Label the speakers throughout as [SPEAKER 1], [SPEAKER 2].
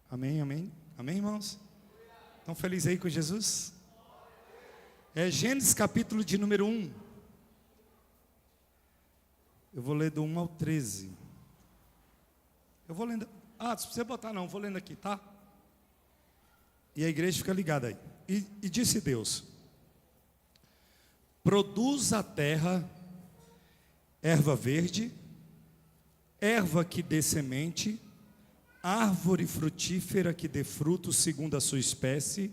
[SPEAKER 1] Amém, amém. Amém, irmãos? Estão felizes aí com Jesus? É Gênesis capítulo de número 1. Eu vou ler do 1 ao 13. Eu vou lendo. Se você botar não, vou lendo aqui, tá? E a igreja fica ligada aí. E disse Deus: produz a terra erva verde, erva que dê semente, árvore frutífera que dê fruto segundo a sua espécie,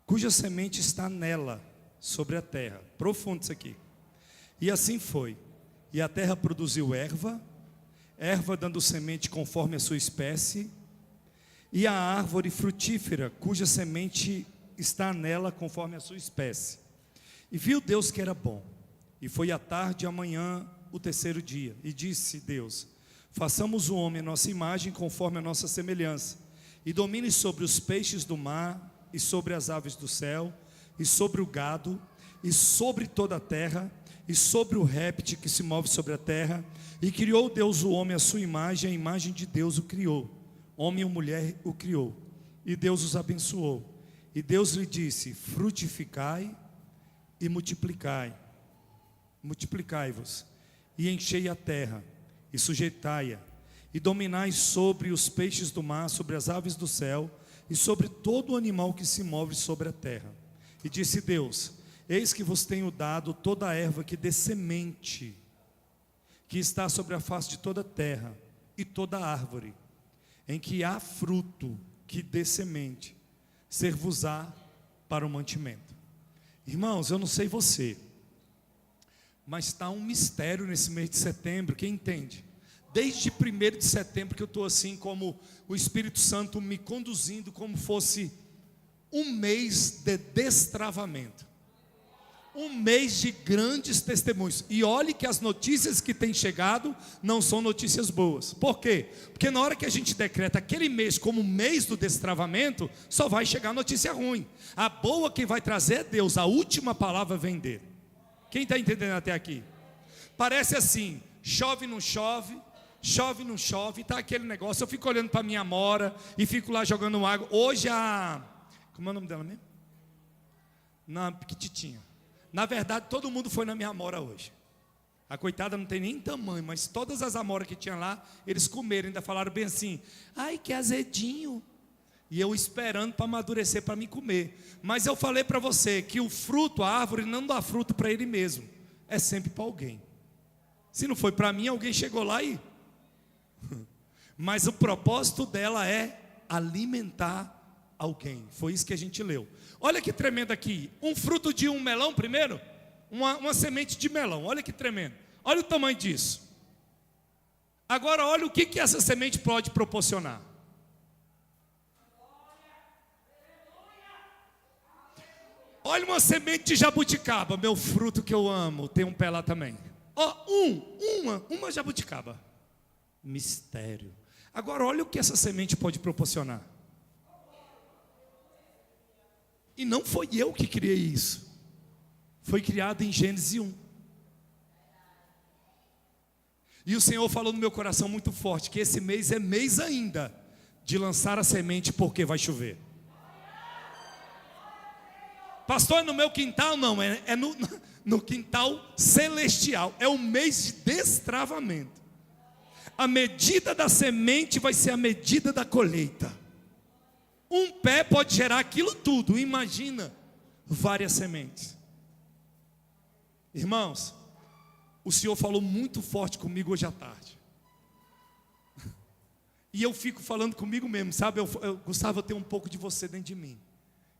[SPEAKER 1] cuja semente está nela, sobre a terra. Profundo isso aqui. E assim foi. E a terra produziu erva dando semente conforme a sua espécie, e a árvore frutífera, cuja semente está nela conforme a sua espécie. E viu Deus que era bom. E foi à tarde e amanhã o terceiro dia. E disse Deus: façamos o homem a nossa imagem, conforme a nossa semelhança, e domine sobre os peixes do mar, e sobre as aves do céu, e sobre o gado, e sobre toda a terra, e sobre o réptil que se move sobre a terra. E criou Deus o homem à sua imagem, a imagem de Deus o criou, homem e mulher o criou. E Deus os abençoou. E Deus lhe disse: frutificai e multiplicai-vos, e enchei a terra, e sujeitai-a, e dominai sobre os peixes do mar, sobre as aves do céu, e sobre todo o animal que se move sobre a terra. E disse Deus: eis que vos tenho dado toda a erva que dê semente, que está sobre a face de toda a terra, e toda a árvore em que há fruto que dê semente, ser-vos-á para o mantimento. Irmãos, eu não sei você, mas está um mistério nesse mês de setembro. Quem entende? Desde 1º de setembro que eu estou assim, como o Espírito Santo me conduzindo, como fosse um mês de destravamento, um mês de grandes testemunhos. E olhe que as notícias que têm chegado não são notícias boas. Por quê? Porque na hora que a gente decreta aquele mês como mês do destravamento, só vai chegar notícia ruim. A boa quem vai trazer é Deus. A última palavra vem dele. Quem está entendendo até aqui? Parece assim: chove não chove, chove não chove, está aquele negócio. Eu fico olhando para minha amora e fico lá jogando água. Hoje como é o nome dela mesmo? Na Piquititinha. Na verdade, todo mundo foi na minha amora hoje. A coitada não tem nem tamanho, mas todas as amoras que tinha lá, eles comeram, ainda falaram bem assim: ai, que azedinho. E eu esperando para amadurecer, para me comer. Mas eu falei para você que o fruto, a árvore não dá fruto para ele mesmo, é sempre para alguém. Se não foi para mim, alguém chegou lá e... Mas o propósito dela é alimentar alguém. Foi isso que a gente leu. Olha que tremendo aqui. Um fruto de um melão primeiro. Uma semente de melão. Olha que tremendo. Olha o tamanho disso. Agora olha o que essa semente pode proporcionar. Olha uma semente de jabuticaba. Meu fruto que eu amo. Tem um pé lá também. Uma jabuticaba. Mistério. Agora olha o que essa semente pode proporcionar. E não foi eu que criei isso. Foi criado em Gênesis 1. E o Senhor falou no meu coração muito forte que esse mês é mês ainda de lançar a semente, porque vai chover. Pastor, é no meu quintal? Não, é no quintal celestial. É o mês de destravamento. A medida da semente vai ser a medida da colheita. Um pé pode gerar aquilo tudo. Imagina várias sementes. Irmãos, o Senhor falou muito forte comigo hoje à tarde. E eu fico falando comigo mesmo, sabe? Eu gostava de ter um pouco de você dentro de mim.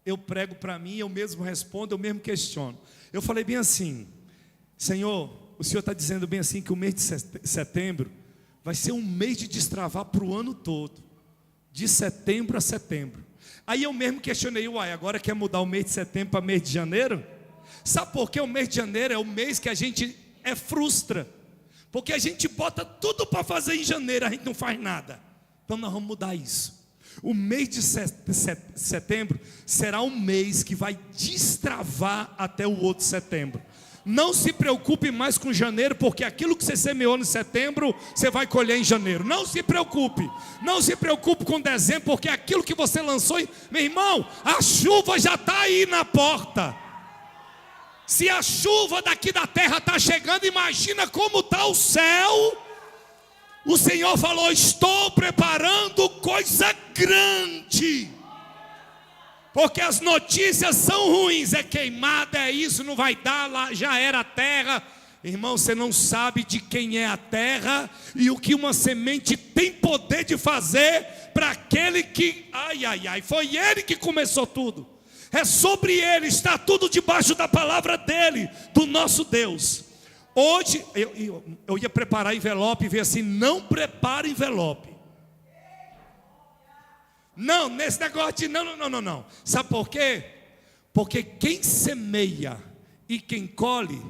[SPEAKER 1] Eu prego para mim, eu mesmo respondo, eu mesmo questiono. Eu falei bem assim: Senhor, o Senhor está dizendo bem assim que o mês de setembro vai ser um mês de destravar para o ano todo. De setembro a setembro. Aí eu mesmo questionei: uai, agora quer mudar o mês de setembro para mês de janeiro? Sabe por que o mês de janeiro é o mês que a gente frustra? Porque a gente bota tudo para fazer em janeiro, a gente não faz nada. Então nós vamos mudar isso. O mês de setembro será um mês que vai destravar até o outro setembro. Não se preocupe mais com janeiro, porque aquilo que você semeou em setembro, você vai colher em janeiro. Não se preocupe. Não se preocupe com dezembro, porque aquilo que você lançou, meu irmão, a chuva já está aí na porta. Se a chuva daqui da terra está chegando, imagina como está o céu. O Senhor falou: estou preparando coisa grande. Porque as notícias são ruins, é queimada, é isso, não vai dar, lá já era a terra. Irmão, você não sabe de quem é a terra e o que uma semente tem poder de fazer para aquele que, foi ele que começou tudo. É sobre ele, está tudo debaixo da palavra dele, do nosso Deus. Hoje, eu ia preparar envelope e ver assim: não prepara envelope. Não, nesse negócio de não. Sabe por quê? Porque quem semeia e quem colhe,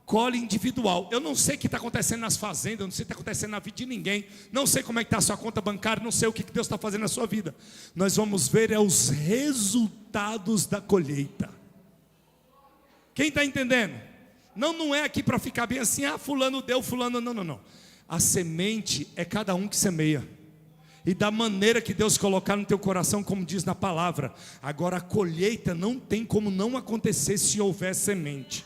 [SPEAKER 1] colhe individual. Eu não sei o que está acontecendo nas fazendas, eu não sei o que está acontecendo na vida de ninguém, não sei como é que está a sua conta bancária, não sei o que Deus está fazendo na sua vida. Nós vamos ver os resultados da colheita. Quem está entendendo? Não é aqui para ficar bem assim: fulano deu, fulano não. A semente é cada um que semeia. E da maneira que Deus colocar no teu coração, como diz na palavra. Agora a colheita não tem como não acontecer se houver semente.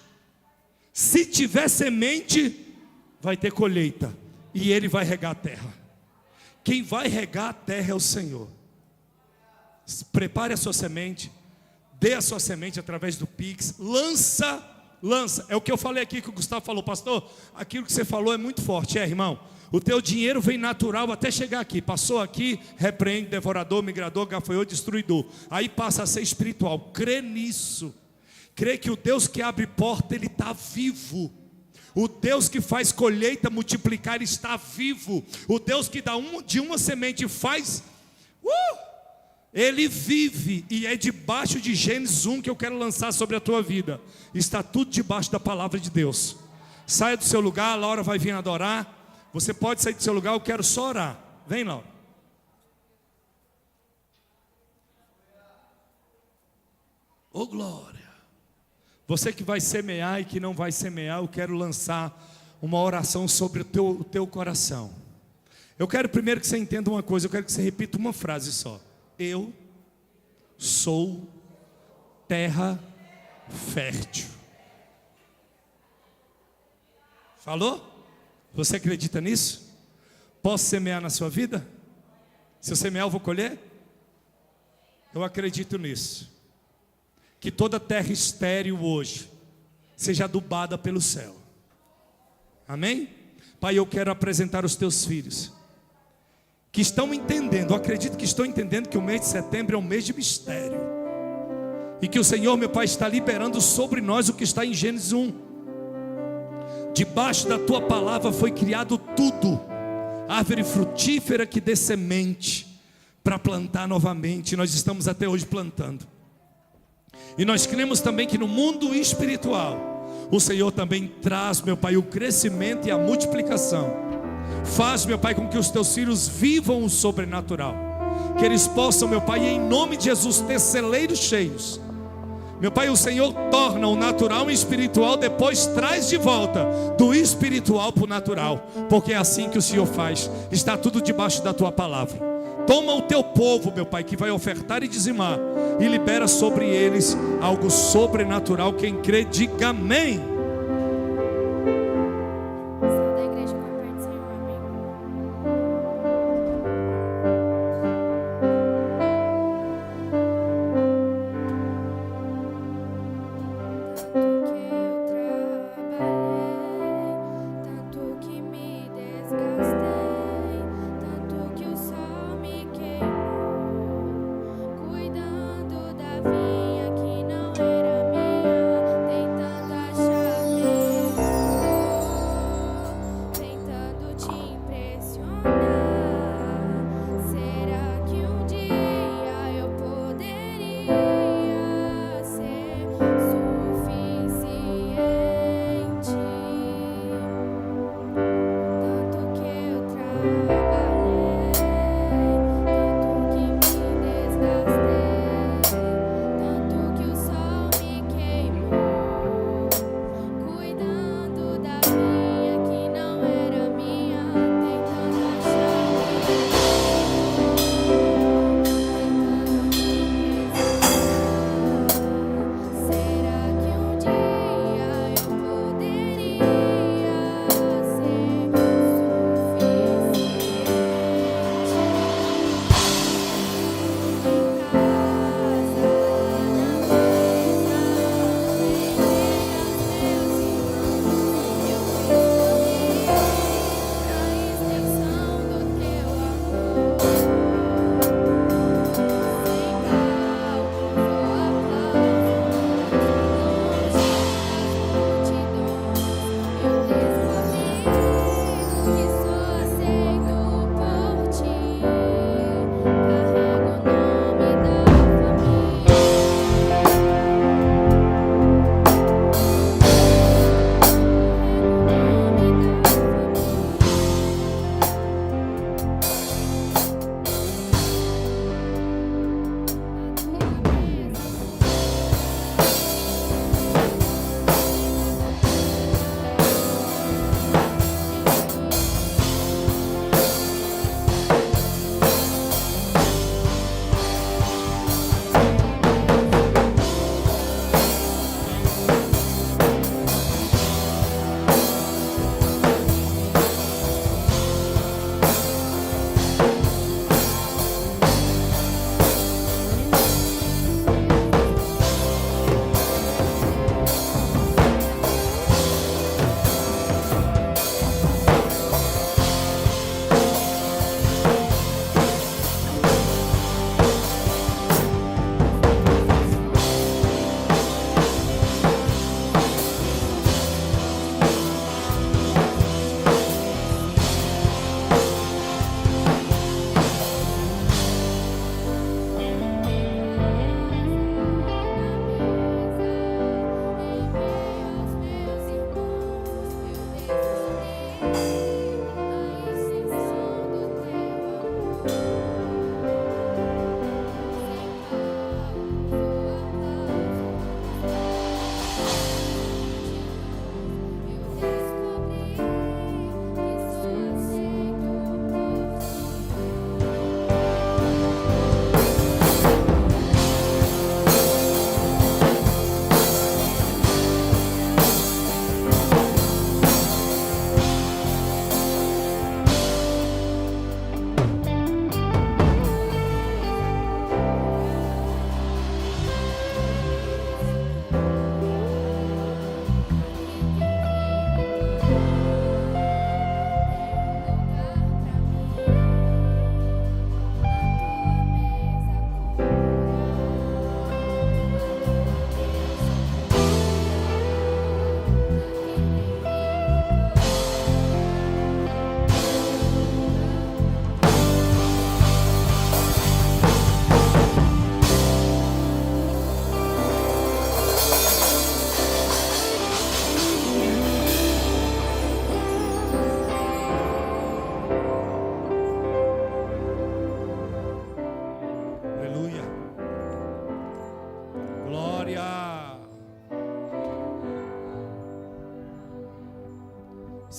[SPEAKER 1] Se tiver semente, vai ter colheita. E Ele vai regar a terra. Quem vai regar a terra é o Senhor. Prepare a sua semente. Dê a sua semente através do Pix. Lança. É o que eu falei aqui, que o Gustavo falou: pastor, aquilo que você falou é muito forte. Irmão, o teu dinheiro vem natural até chegar aqui. Passou aqui, repreende, devorador, migrador, gafanhoto, destruidor. Aí passa a ser espiritual. Crê nisso. Crê que o Deus que abre porta, Ele está vivo. O Deus que faz colheita multiplicar, Ele está vivo. O Deus que dá de uma semente faz... Ele vive, e é debaixo de Gênesis 1 que eu quero lançar sobre a tua vida. Está tudo debaixo da palavra de Deus. Saia do seu lugar, a Laura vai vir adorar. Você pode sair do seu lugar, eu quero só orar. Vem, Laura. Ô glória. Você que vai semear e que não vai semear, eu quero lançar uma oração sobre o teu coração. Eu quero primeiro que você entenda uma coisa, eu quero que você repita uma frase só. Eu sou terra fértil. Falou? Você acredita nisso? Posso semear na sua vida? Se eu semear, eu vou colher? Eu acredito nisso. Que toda terra estéril hoje seja adubada pelo céu. Amém? Pai, eu quero apresentar os teus filhos que estão entendendo, eu acredito que estão entendendo que o mês de setembro é um mês de mistério. E que o Senhor, meu Pai, está liberando sobre nós o que está em Gênesis 1. Debaixo da tua palavra foi criado tudo. Árvore frutífera que dê semente para plantar novamente. Nós estamos até hoje plantando. E nós cremos também que no mundo espiritual o Senhor também traz, meu Pai, o crescimento e a multiplicação. Faz, meu Pai, com que os teus filhos vivam o sobrenatural. Que eles possam, meu Pai, em nome de Jesus, ter celeiros cheios. Meu Pai, o Senhor torna o natural e espiritual, depois traz de volta do espiritual para o natural. Porque é assim que o Senhor faz. Está tudo debaixo da tua palavra. Toma o teu povo, meu Pai, que vai ofertar e dizimar, e libera sobre eles algo sobrenatural. Quem crê, diga amém.
[SPEAKER 2] Cuidando da vinha que não era minha, tem tanta chave.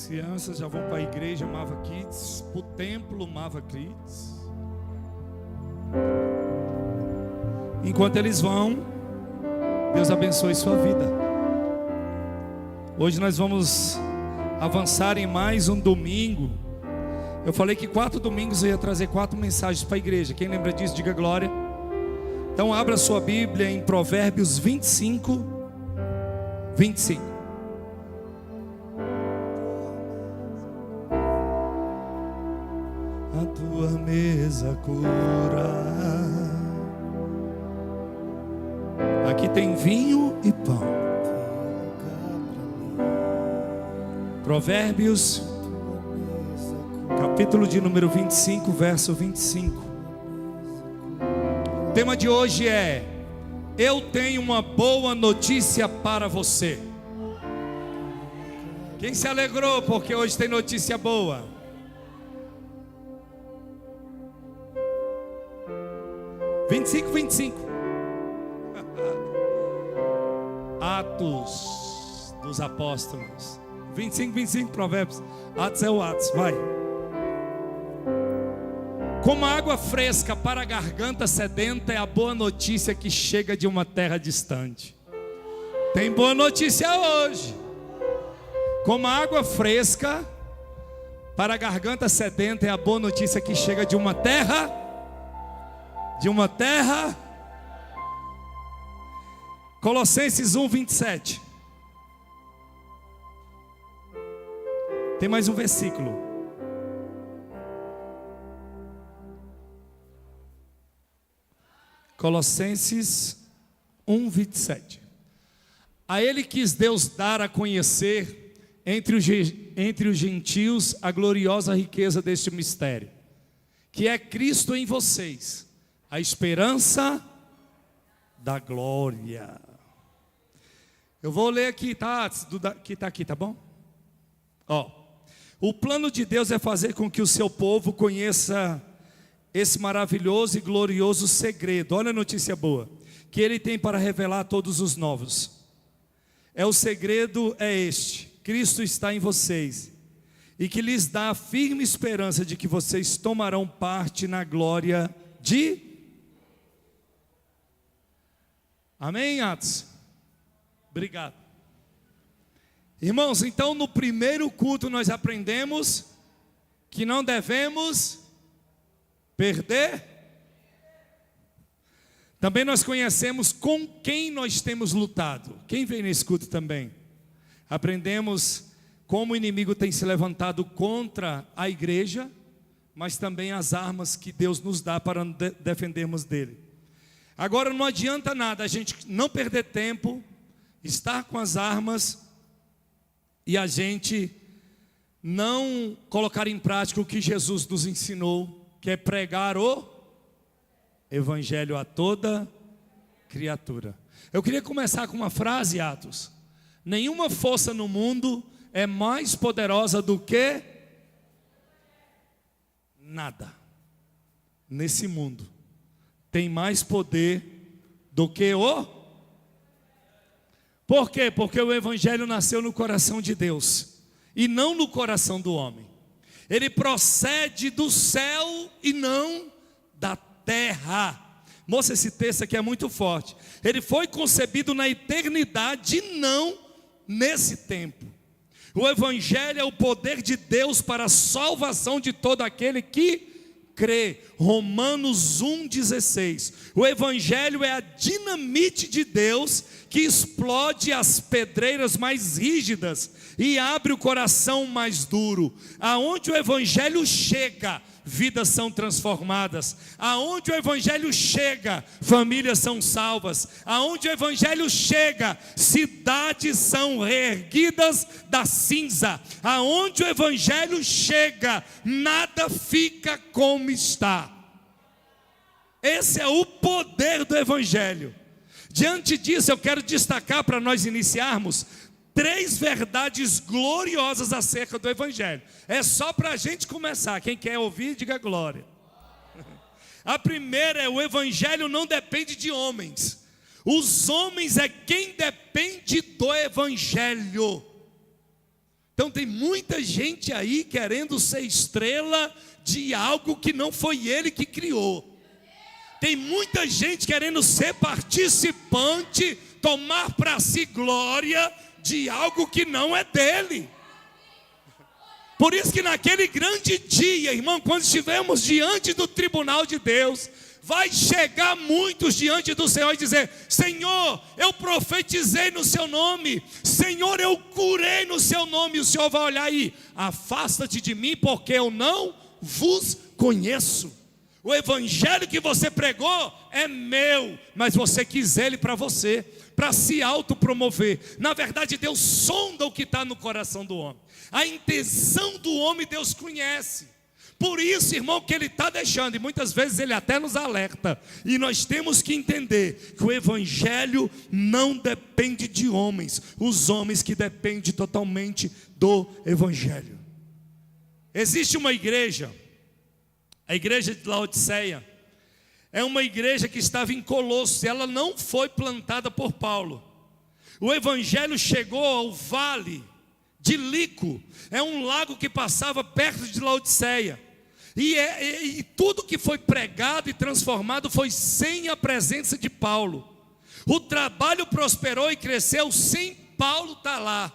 [SPEAKER 1] As crianças já vão para a igreja Mava Kids, para o templo Mava Kids. Enquanto eles vão, Deus abençoe sua vida. Hoje nós vamos avançar em mais um domingo. Eu falei que 4 domingos eu ia trazer 4 mensagens para a igreja. Quem lembra disso, diga glória. Então abra sua Bíblia em Provérbios 25. A tua mesa cura. Aqui tem vinho e pão. Provérbios, capítulo de número 25, verso 25. O tema de hoje é: eu tenho uma boa notícia para você. Quem se alegrou porque hoje tem notícia boa? Vinte e cinco. Atos dos Apóstolos. 25, Provérbios. Atos é o Atos, vai. Como a água fresca para a garganta sedenta é a boa notícia que chega de uma terra distante. Tem boa notícia hoje. Como a água fresca para a garganta sedenta é a boa notícia que chega de uma terra. Colossenses 1:27. Tem mais um versículo. Colossenses 1:27. A ele quis Deus dar a conhecer entre os gentios a gloriosa riqueza deste mistério, que é Cristo em vocês, a esperança da glória. Eu vou ler aqui, tá? Que tá aqui, tá bom? O plano de Deus é fazer com que o seu povo conheça esse maravilhoso e glorioso segredo. Olha a notícia boa, que Ele tem para revelar a todos os novos. O segredo é este: Cristo está em vocês, e que lhes dá a firme esperança de que vocês tomarão parte na glória de... Amém, Atos? Obrigado. Irmãos, então no primeiro culto nós aprendemos que não devemos perder. Também nós conhecemos com quem nós temos lutado. Quem veio nesse culto também? Aprendemos como o inimigo tem se levantado contra a igreja, mas também as armas que Deus nos dá para defendermos dele. Agora não adianta nada a gente não perder tempo, estar com as armas e a gente não colocar em prática o que Jesus nos ensinou, que é pregar o Evangelho a toda criatura. Eu queria começar com uma frase, Atos: nenhuma força no mundo é mais poderosa do que nada nesse mundo tem mais poder do que o... Por quê? Porque o Evangelho nasceu no coração de Deus e não no coração do homem. Ele procede do céu e não da terra. Moça, esse texto aqui é muito forte. Ele foi concebido na eternidade e não nesse tempo. O Evangelho é o poder de Deus para a salvação de todo aquele que crê. Romanos 1,16. O Evangelho é a dinamite de Deus que explode as pedreiras mais rígidas e abre o coração mais duro. Aonde o Evangelho chega, vidas são transformadas. Aonde o Evangelho chega, famílias são salvas. Aonde o Evangelho chega, cidades são reerguidas da cinza. Aonde o Evangelho chega, nada fica como está. Esse é o poder do Evangelho. Diante disso, eu quero destacar, para nós iniciarmos, 3 verdades gloriosas acerca do Evangelho. É só para a gente começar. Quem quer ouvir, diga glória. A primeira é: o Evangelho não depende de homens. Os homens é quem depende do Evangelho. Então tem muita gente aí querendo ser estrela de algo que não foi ele que criou. Tem muita gente querendo ser participante, tomar para si glória de algo que não é dele. Por isso que naquele grande dia, irmão, quando estivermos diante do tribunal de Deus, vai chegar muitos diante do Senhor e dizer: Senhor, eu profetizei no seu nome, Senhor, eu curei no seu nome. E o Senhor vai olhar aí: afasta-te de mim, porque eu não vos conheço. O evangelho que você pregou é meu, mas você quis ele para você, para se autopromover. Na verdade, Deus sonda o que está no coração do homem. A intenção do homem Deus conhece. Por isso, irmão, que ele está deixando, e muitas vezes ele até nos alerta, e nós temos que entender que o evangelho não depende de homens, os homens que dependem totalmente do evangelho. Existe uma igreja, a igreja de Laodiceia, é uma igreja que estava em Colossos, ela não foi plantada por Paulo. O evangelho chegou ao vale de Lico, é um lago que passava perto de Laodiceia. E tudo que foi pregado e transformado foi sem a presença de Paulo. O trabalho prosperou e cresceu sem Paulo estar lá.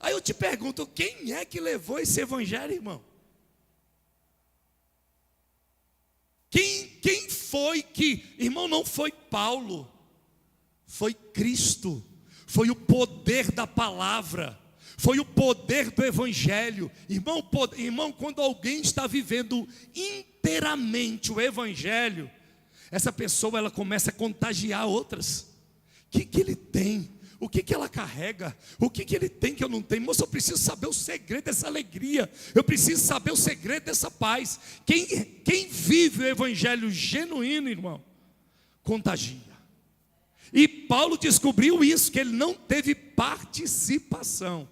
[SPEAKER 1] Aí eu te pergunto, quem é que levou esse evangelho, irmão? Quem foi que, irmão, não foi Paulo, foi Cristo, foi o poder da palavra, foi o poder do evangelho. Irmão, quando alguém está vivendo inteiramente o evangelho, essa pessoa ela começa a contagiar outras. O que ele tem? O que ela carrega? O que ele tem que eu não tenho? Moço, eu preciso saber o segredo dessa alegria. Eu preciso saber o segredo dessa paz. Quem vive o evangelho genuíno, irmão, contagia. E Paulo descobriu isso, que ele não teve participação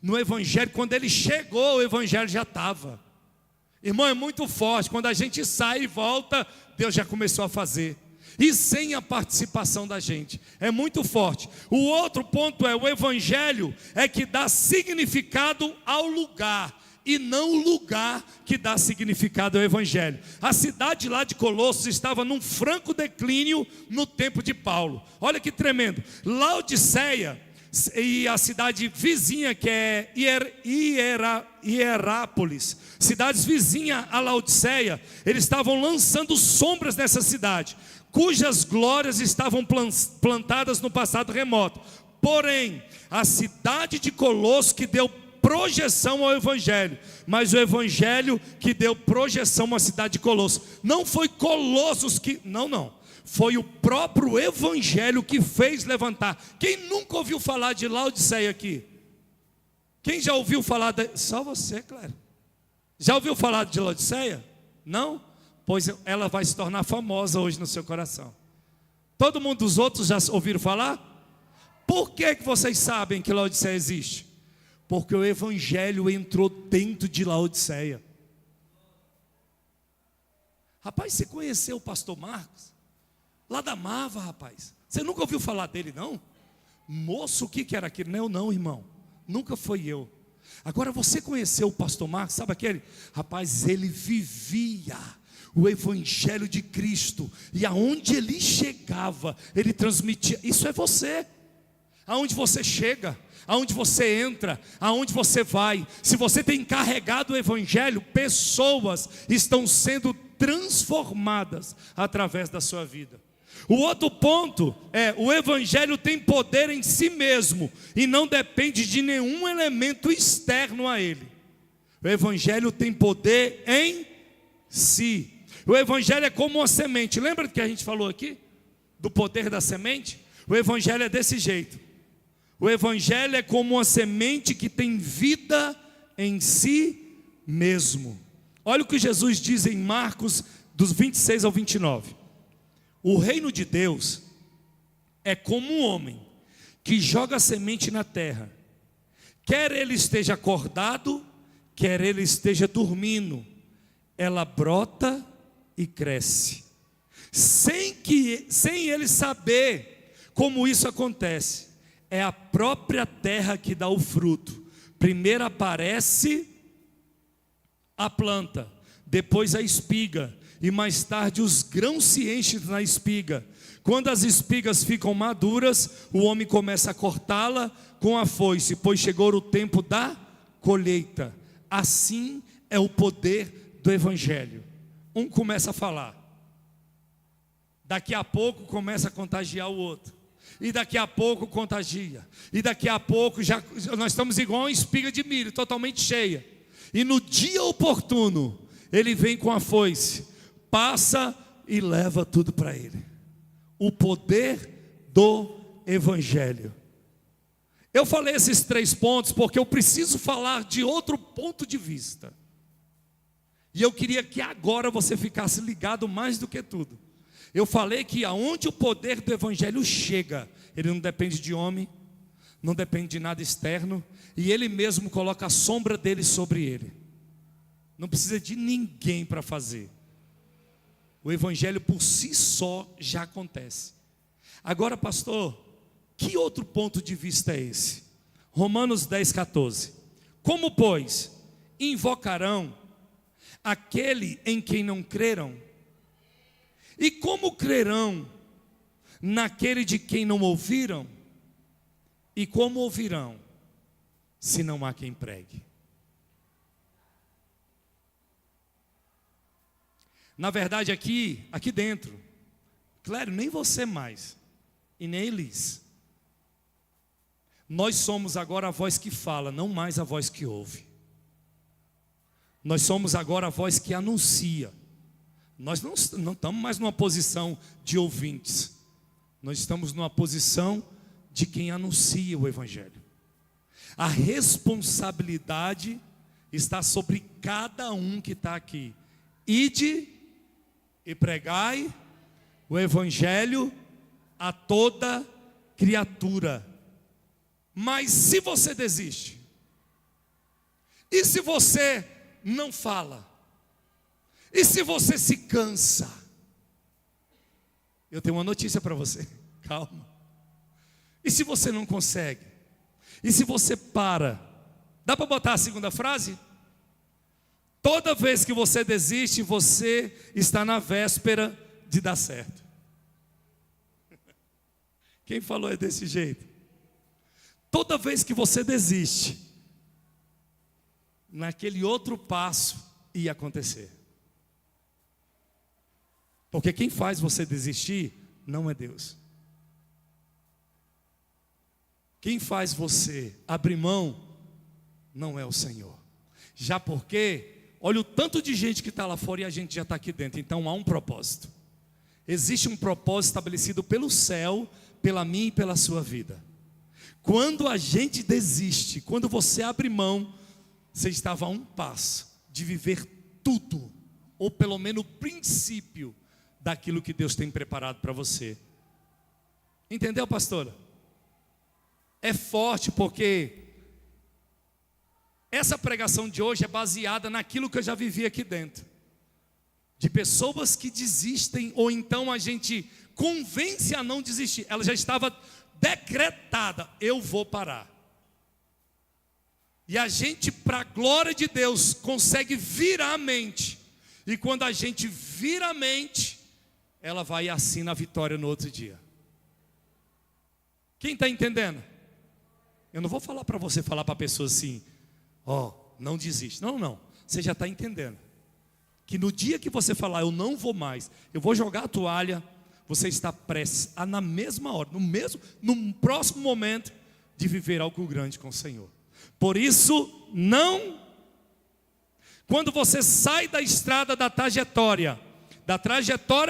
[SPEAKER 1] no evangelho. Quando ele chegou, o evangelho já estava. Irmão, é muito forte. Quando a gente sai e volta, Deus já começou a fazer. E sem a participação da gente, é muito forte. O outro ponto é: o evangelho é que dá significado ao lugar, e não o lugar que dá significado ao evangelho. A cidade lá de Colossos estava num franco declínio no tempo de Paulo. Olha que tremendo. Laodiceia e a cidade vizinha, que é Hierápolis, cidades vizinhas a Laodiceia, eles estavam lançando sombras nessa cidade, cujas glórias estavam plantadas no passado remoto. Porém, a cidade de Colossos que deu projeção ao evangelho, mas o evangelho que deu projeção à cidade de Colossos. Não foi Colossos que, não, foi o próprio evangelho que fez levantar. Quem nunca ouviu falar de Laodiceia aqui? Quem já ouviu falar só você, claro. Já ouviu falar de Laodiceia? Não? Pois ela vai se tornar famosa hoje no seu coração. Todo mundo dos outros já ouviram falar? Por que vocês sabem que Laodiceia existe? Porque o evangelho entrou dentro de Laodiceia. Rapaz, você conheceu o pastor Marcos? Lá da Mava, rapaz. Você nunca ouviu falar dele, não? Moço, o que era aquilo? Não, irmão. Nunca foi eu. Agora, você conheceu o pastor Marcos? Sabe aquele? Rapaz, ele vivia o evangelho de Cristo, e aonde ele chegava, ele transmitia. Isso é você. Aonde você chega, aonde você entra, aonde você vai, se você tem carregado o evangelho, pessoas estão sendo transformadas através da sua vida. O outro ponto é: o evangelho tem poder em si mesmo e não depende de nenhum elemento externo a ele. O evangelho tem poder em si. O evangelho é como uma semente. Lembra do que a gente falou aqui? Do poder da semente? O evangelho é desse jeito. O evangelho é como uma semente que tem vida em si mesmo. Olha o que Jesus diz em Marcos, dos 26 ao 29. O reino de Deus é como um homem que joga a semente na terra. Quer ele esteja acordado, quer ele esteja dormindo, ela brota e cresce, sem ele saber como isso acontece. É a própria terra que dá o fruto, Primeiro aparece a planta, depois a espiga, e mais tarde os grãos se enchem na espiga. Quando as espigas ficam maduras, o homem começa a cortá-la com a foice, pois chegou o tempo da colheita. Assim é o poder do evangelho. Um começa a falar, daqui a pouco começa a contagiar o outro, e daqui a pouco contagia, e daqui a pouco já nós estamos igual uma espiga de milho, totalmente cheia, e no dia oportuno, ele vem com a foice, passa e leva tudo para ele. O poder do evangelho. Eu falei esses 3 pontos porque eu preciso falar de outro ponto de vista, e eu queria que agora você ficasse ligado mais do que tudo. Eu falei que aonde o poder do evangelho chega, ele não depende de homem, não depende de nada externo, e ele mesmo coloca a sombra dele sobre ele. Não precisa de ninguém para fazer. O evangelho por si só já acontece. Agora, pastor, que outro ponto de vista é esse? Romanos 10,14. Como, pois, invocarão aquele em quem não creram? E como crerão naquele de quem não ouviram? E como ouvirão, se não há quem pregue? Na verdade aqui dentro, claro, nem você mais, e nem Elis. Nós somos agora a voz que fala, não mais a voz que ouve. Nós somos agora a voz que anuncia. Nós não estamos mais numa posição de ouvintes. Nós estamos numa posição de quem anuncia o evangelho. A responsabilidade está sobre cada um que está aqui. Ide e pregai o evangelho a toda criatura. Mas se você desiste, e se você não fala, e se você se cansa, eu tenho uma notícia para você, calma. E se você não consegue? E se você para? Dá para botar a segunda frase? Toda vez que você desiste, você está na véspera de dar certo. Quem falou é desse jeito? Toda vez que você desiste, naquele outro passo ia acontecer. Porque quem faz você desistir não é Deus. Quem faz você abrir mão não é o Senhor. Já porque, olha o tanto de gente que está lá fora e a gente já está aqui dentro. Então há um propósito. Existe um propósito estabelecido pelo céu, pela minha e pela sua vida. Quando a gente desiste, quando você abre mão, você estava a um passo de viver tudo, ou pelo menos o princípio daquilo que Deus tem preparado para você. Entendeu, pastora? É forte porque essa pregação de hoje é baseada naquilo que eu já vivi aqui dentro. De pessoas que desistem, ou então a gente convence a não desistir. Ela já estava decretada, eu vou parar. E a gente, para a glória de Deus, consegue virar a mente. E quando a gente vira a mente, ela vai e assina a vitória no outro dia. Quem está entendendo? Eu não vou falar para você, falar para a pessoa assim, não desiste. Não, você já está entendendo. Que no dia que você falar, eu não vou mais, eu vou jogar a toalha, você está prestes a, na mesma hora, no próximo momento, de viver algo grande com o Senhor. Por isso, quando você sai da estrada da trajetória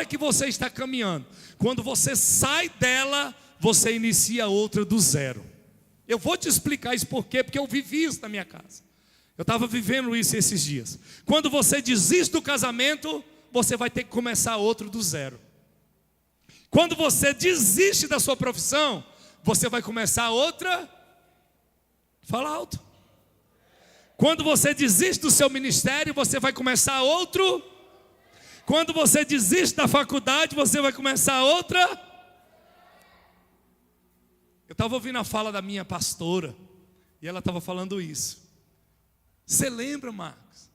[SPEAKER 1] que você está caminhando, quando você sai dela, você inicia outra do zero. Eu vou te explicar isso porque eu vivi isso na minha casa. Eu estava vivendo isso esses dias. Quando você desiste do casamento, você vai ter que começar outro do zero. Quando você desiste da sua profissão, você vai começar outra. Fala alto. Quando você desiste do seu ministério, você vai começar outro. Quando você desiste da faculdade, você vai começar outra. Eu estava ouvindo a fala da minha pastora, E ela estava falando isso. Você lembra, Marcos?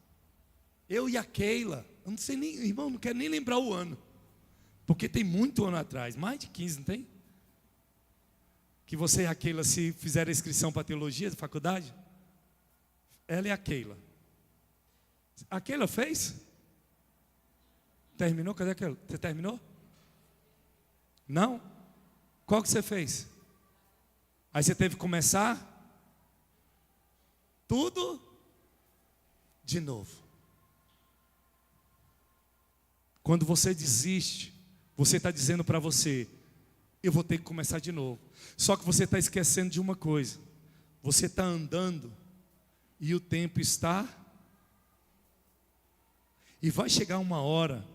[SPEAKER 1] Eu e a Keila, eu não sei nem, irmão, não quero nem lembrar o ano. Porque tem muito ano atrás, mais de 15, não tem? Que você e a Keila se fizeram a inscrição para teologia da faculdade? Ela e a Keila. A Keila fez? Terminou? Cadê a Keila? Você terminou? Não? Qual que você fez? Aí você teve que começar tudo de novo. Quando você desiste, você está dizendo para você: eu vou ter que começar de novo. Só que você está esquecendo de uma coisa: você está andando e o tempo está. E vai chegar uma hora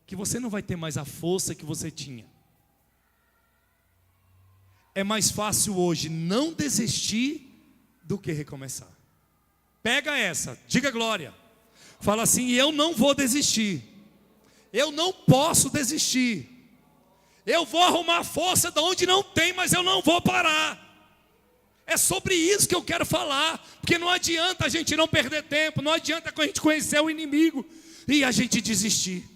[SPEAKER 1] que você não vai ter mais a força que você tinha. É mais fácil hoje não desistir do que recomeçar. Pega essa, diga glória. Fala assim: eu não vou desistir. Eu não posso desistir. Eu vou arrumar força de onde não tem, mas eu não vou parar. É sobre isso que eu quero falar. Porque não adianta a gente não perder tempo. Não adianta a gente conhecer o inimigo e a gente desistir.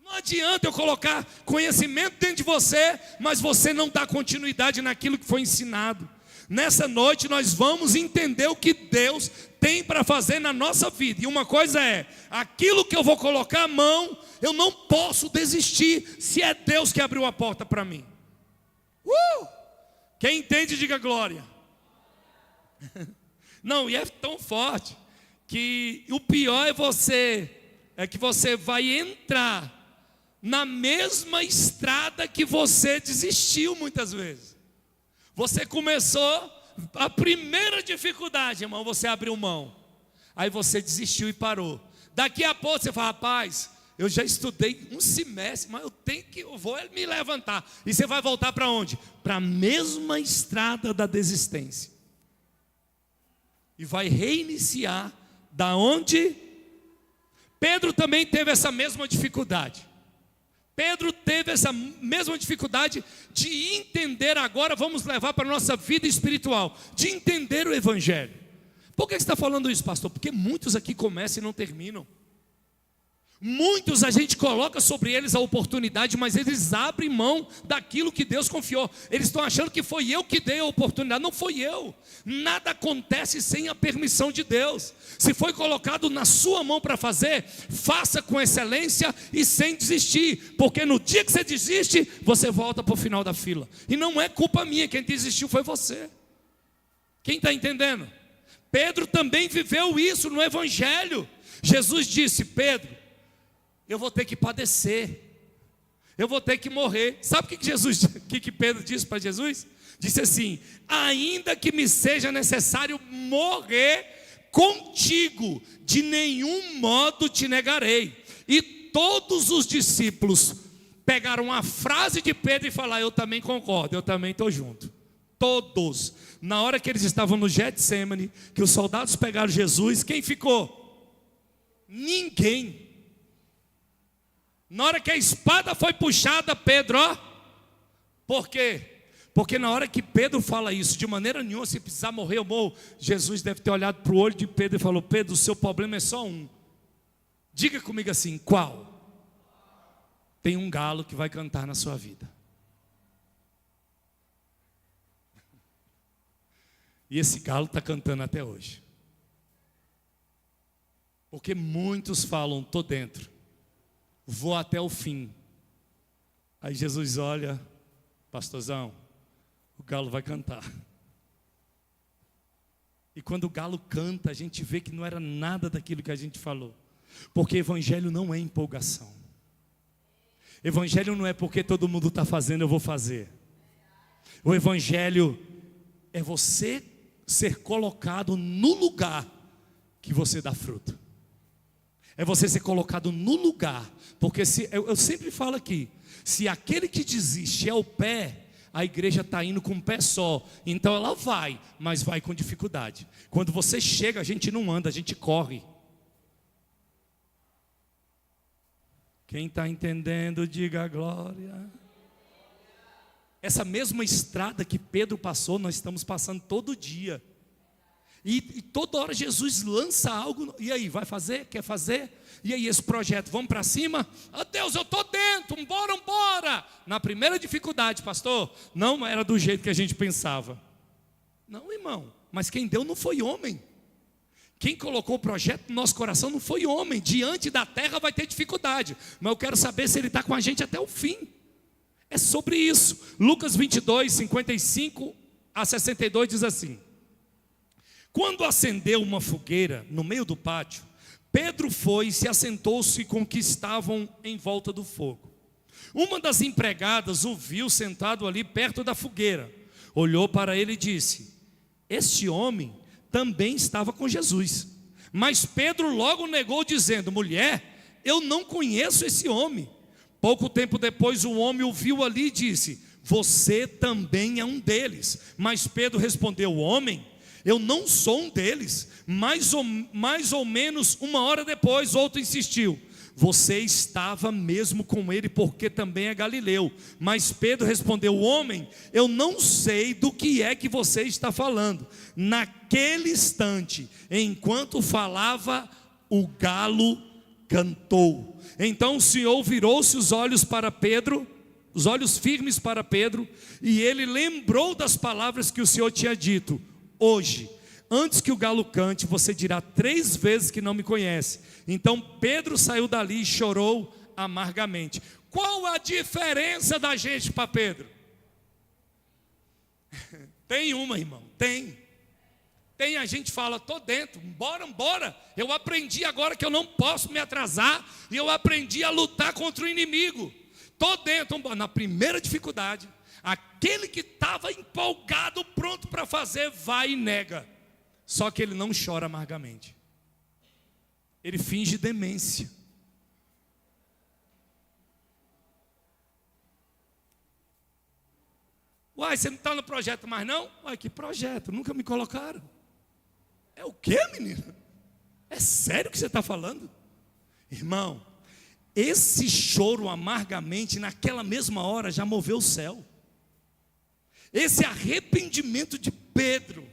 [SPEAKER 1] Não adianta eu colocar conhecimento dentro de você, mas você não dá continuidade naquilo que foi ensinado. Nessa noite nós vamos entender o que Deus tem para fazer na nossa vida. E uma coisa é, aquilo que eu vou colocar a mão, eu não posso desistir, se é Deus que abriu a porta para mim. Quem entende, diga glória. Não, e é tão forte, que o pior é que você vai entrar na mesma estrada que você desistiu muitas vezes. Você começou, a primeira dificuldade, irmão, você abriu mão. Aí você desistiu e parou. Daqui a pouco você fala: rapaz, eu já estudei um semestre, mas eu vou me levantar. E você vai voltar para onde? Para a mesma estrada da desistência. E vai reiniciar da onde? Pedro também teve essa mesma dificuldade. Pedro teve essa mesma dificuldade de entender. Agora vamos levar para a nossa vida espiritual, de entender o Evangelho. Por que você está falando isso, pastor? Porque muitos aqui começam e não terminam. Muitos a gente coloca sobre eles a oportunidade, mas eles abrem mão daquilo que Deus confiou. Eles estão achando que foi eu que dei a oportunidade. Não foi eu. Nada acontece sem a permissão de Deus. Se foi colocado na sua mão para fazer, faça com excelência e sem desistir. Porque no dia que você desiste, você volta para o final da fila. E não é culpa minha, quem desistiu foi você. Quem está entendendo? Pedro também viveu isso no Evangelho. Jesus disse: Pedro, eu vou ter que padecer, eu vou ter que morrer. Sabe o que Pedro disse para Jesus? Disse assim: ainda que me seja necessário morrer contigo, de nenhum modo te negarei. E todos os discípulos pegaram a frase de Pedro e falaram: eu também concordo, eu também estou junto. Todos. Na hora que eles estavam no Getsemane, que os soldados pegaram Jesus, quem ficou? Ninguém. Na hora que a espada foi puxada, Pedro, por quê? Porque na hora que Pedro fala isso, de maneira nenhuma, se precisar morrer, eu morro. Jesus deve ter olhado para o olho de Pedro e falou: Pedro, o seu problema é só um. Diga comigo assim: qual? Tem um galo que vai cantar na sua vida. E esse galo está cantando até hoje. Porque muitos falam: estou dentro, vou até o fim. Aí Jesus olha: pastorzão, o galo vai cantar. E quando o galo canta, a gente vê que não era nada daquilo que a gente falou. Porque evangelho não é empolgação. Evangelho não é porque todo mundo está fazendo, eu vou fazer. O evangelho é você ser colocado no lugar que você dá fruto. É você ser colocado no lugar. Porque eu sempre falo aqui: se aquele que desiste é o pé, a igreja está indo com um pé só. Então ela vai, mas vai com dificuldade. Quando você chega, a gente não anda, a gente corre. Quem está entendendo, diga glória. Essa mesma estrada que Pedro passou, nós estamos passando todo dia. E toda hora Jesus lança algo. E aí, vai fazer? Quer fazer? E aí, esse projeto, vamos para cima? Ah, Deus, eu estou dentro, embora. Na primeira dificuldade, pastor, não era do jeito que a gente pensava. Não, irmão, mas quem deu não foi homem. Quem colocou o projeto no nosso coração não foi homem. Diante da terra vai ter dificuldade, mas eu quero saber se ele está com a gente até o fim. É sobre isso. Lucas 22, 55 a 62 diz assim: quando acendeu uma fogueira no meio do pátio, Pedro foi e se assentou-se com os que estavam em volta do fogo. Uma das empregadas o viu sentado ali perto da fogueira, olhou para ele e disse: este homem também estava com Jesus. Mas Pedro logo negou, dizendo: mulher, eu não conheço esse homem. Pouco tempo depois o homem o viu ali e disse: você também é um deles. Mas Pedro respondeu: homem, eu não sou um deles. Mais ou menos uma hora depois, outro insistiu: você estava mesmo com ele, porque também é galileu. Mas Pedro respondeu: homem, eu não sei do que é que você está falando. Naquele instante, enquanto falava, o galo cantou. Então o Senhor virou-se os olhos para Pedro, os olhos firmes para Pedro, e ele lembrou das palavras que o Senhor tinha dito: hoje, antes que o galo cante, você dirá 3 vezes que não me conhece. Então Pedro saiu dali e chorou amargamente. Qual a diferença da gente para Pedro? Tem uma, irmão, tem. A gente fala: estou dentro, embora. Eu aprendi agora que eu não posso me atrasar, e eu aprendi a lutar contra o inimigo. Estou dentro, na primeira dificuldade, aquele que estava empolgado, pronto para fazer, vai e nega. Só que ele não chora amargamente, ele finge demência. Uai, você não está no projeto mais não? Uai, que projeto? Nunca me colocaram. É o quê, menino? É sério que você está falando? Irmão, esse choro amargamente, naquela mesma hora, já moveu o céu. Esse arrependimento de Pedro,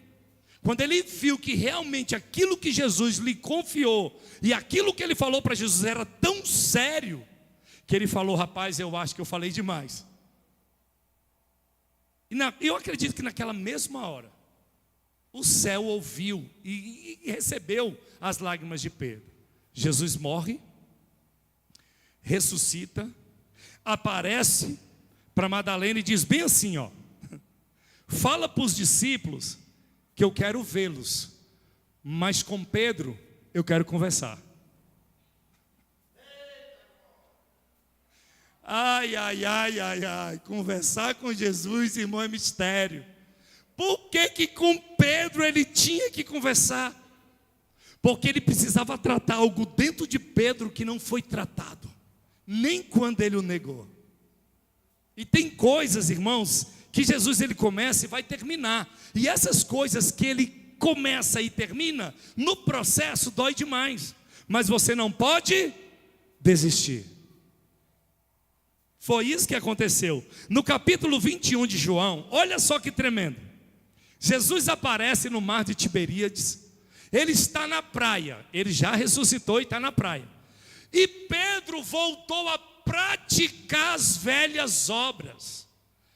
[SPEAKER 1] quando ele viu que realmente aquilo que Jesus lhe confiou, e aquilo que ele falou para Jesus era tão sério, que ele falou: rapaz, eu acho que eu falei demais. Eu acredito que naquela mesma hora, o céu ouviu e recebeu as lágrimas de Pedro. Jesus morre, ressuscita, aparece para Madalena e diz bem assim, ó: fala para os discípulos que eu quero vê-los, mas com Pedro eu quero conversar. Ai, conversar com Jesus, irmão, é mistério. Por que com Pedro ele tinha que conversar? Porque ele precisava tratar algo dentro de Pedro que não foi tratado, nem quando ele o negou. E tem coisas, irmãos, que Jesus ele começa e vai terminar. E essas coisas que ele começa e termina, no processo dói demais. Mas você não pode desistir. Foi isso que aconteceu. No capítulo 21 de João, olha só que tremendo. Jesus aparece no mar de Tiberíades. Ele está na praia. Ele já ressuscitou e está na praia. E Pedro voltou a praticar as velhas obras.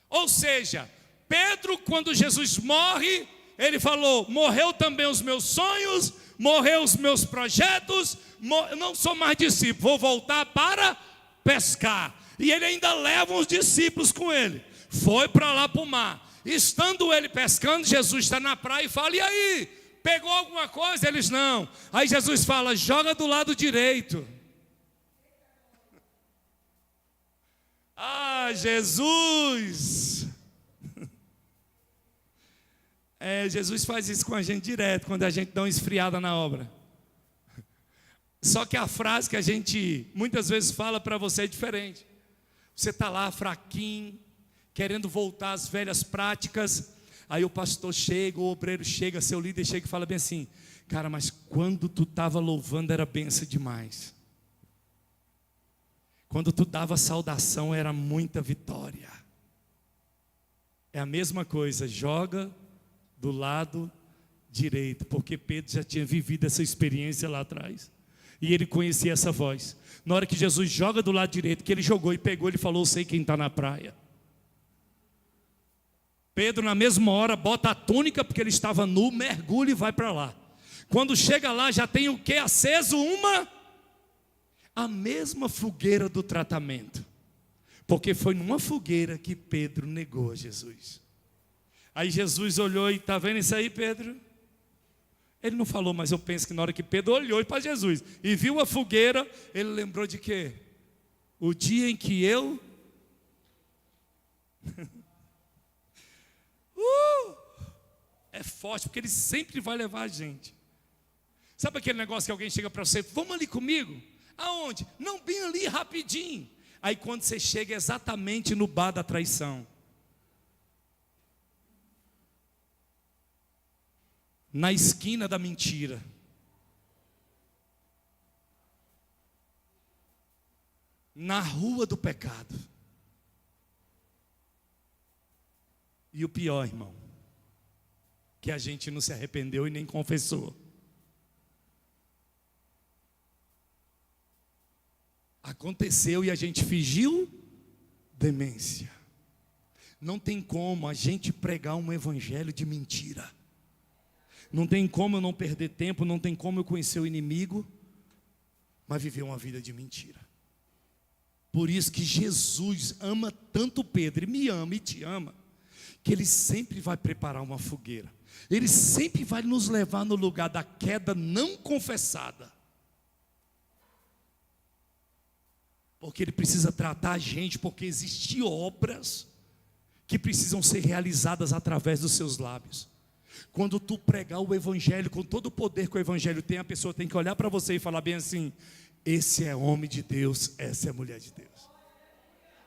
[SPEAKER 1] Ou seja, Pedro, quando Jesus morre, ele falou: morreu também os meus sonhos, morreu os meus projetos, eu não sou mais discípulo, vou voltar para pescar. E ele ainda leva os discípulos com ele. Foi para lá para o mar. Estando ele pescando, Jesus está na praia e fala: e aí, pegou alguma coisa? Eles: não. Aí Jesus fala: joga do lado direito. Ah, Jesus! Jesus faz isso com a gente direto, quando a gente dá uma esfriada na obra. Só que a frase que a gente muitas vezes fala para você é diferente. Você está lá fraquinho, querendo voltar às velhas práticas. Aí o pastor chega, o obreiro chega, seu líder chega e fala bem assim: cara, mas quando tu estava louvando era benção demais. Quando tu dava saudação era muita vitória. É a mesma coisa, joga do lado direito, porque Pedro já tinha vivido essa experiência lá atrás. E ele conhecia essa voz. Na hora que Jesus joga do lado direito, que ele jogou e pegou, ele falou: eu sei quem está na praia. Pedro na mesma hora bota a túnica, porque ele estava nu, mergulha e vai para lá. Quando chega lá já tem o que aceso? A mesma fogueira do tratamento. Porque foi numa fogueira que Pedro negou a Jesus. Aí Jesus olhou e: está vendo isso aí, Pedro? Ele não falou, mas eu penso que na hora que Pedro olhou para Jesus e viu a fogueira, ele lembrou de quê? O dia em que eu... É forte, porque ele sempre vai levar a gente. Sabe aquele negócio que alguém chega para você: vamos ali comigo? Aonde? Não, bem ali, rapidinho. Aí quando você chega exatamente no bar da traição, na esquina da mentira, na rua do pecado. E o pior, irmão, que a gente não se arrependeu e nem confessou. Aconteceu e a gente fingiu demência. Não tem como a gente pregar um evangelho de mentira. Não tem como eu não perder tempo, não tem como eu conhecer o inimigo, mas viver uma vida de mentira. Por isso que Jesus ama tanto Pedro, e me ama e te ama, que Ele sempre vai preparar uma fogueira. Ele sempre vai nos levar no lugar da queda não confessada. Porque Ele precisa tratar a gente, porque existem obras que precisam ser realizadas através dos seus lábios. Quando tu pregar o evangelho com todo o poder que o evangelho tem, a pessoa tem que olhar para você e falar bem assim: esse é homem de Deus, essa é mulher de Deus.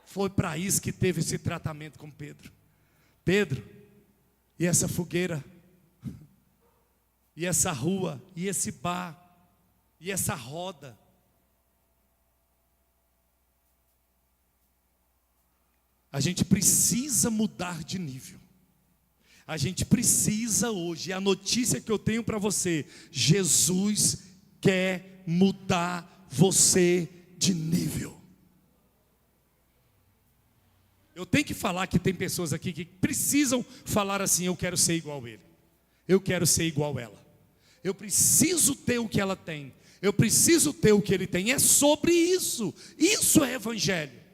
[SPEAKER 1] Foi para isso que teve esse tratamento com Pedro. Pedro, e essa fogueira, e essa rua, e esse bar, e essa roda. A gente precisa mudar de nível. A gente precisa hoje, a notícia que eu tenho para você: Jesus quer mudar você de nível. Eu tenho que falar que tem pessoas aqui que precisam falar assim: eu quero ser igual a ele, eu quero ser igual a ela, eu preciso ter o que ela tem, eu preciso ter o que ele tem. É sobre isso, isso é evangelho.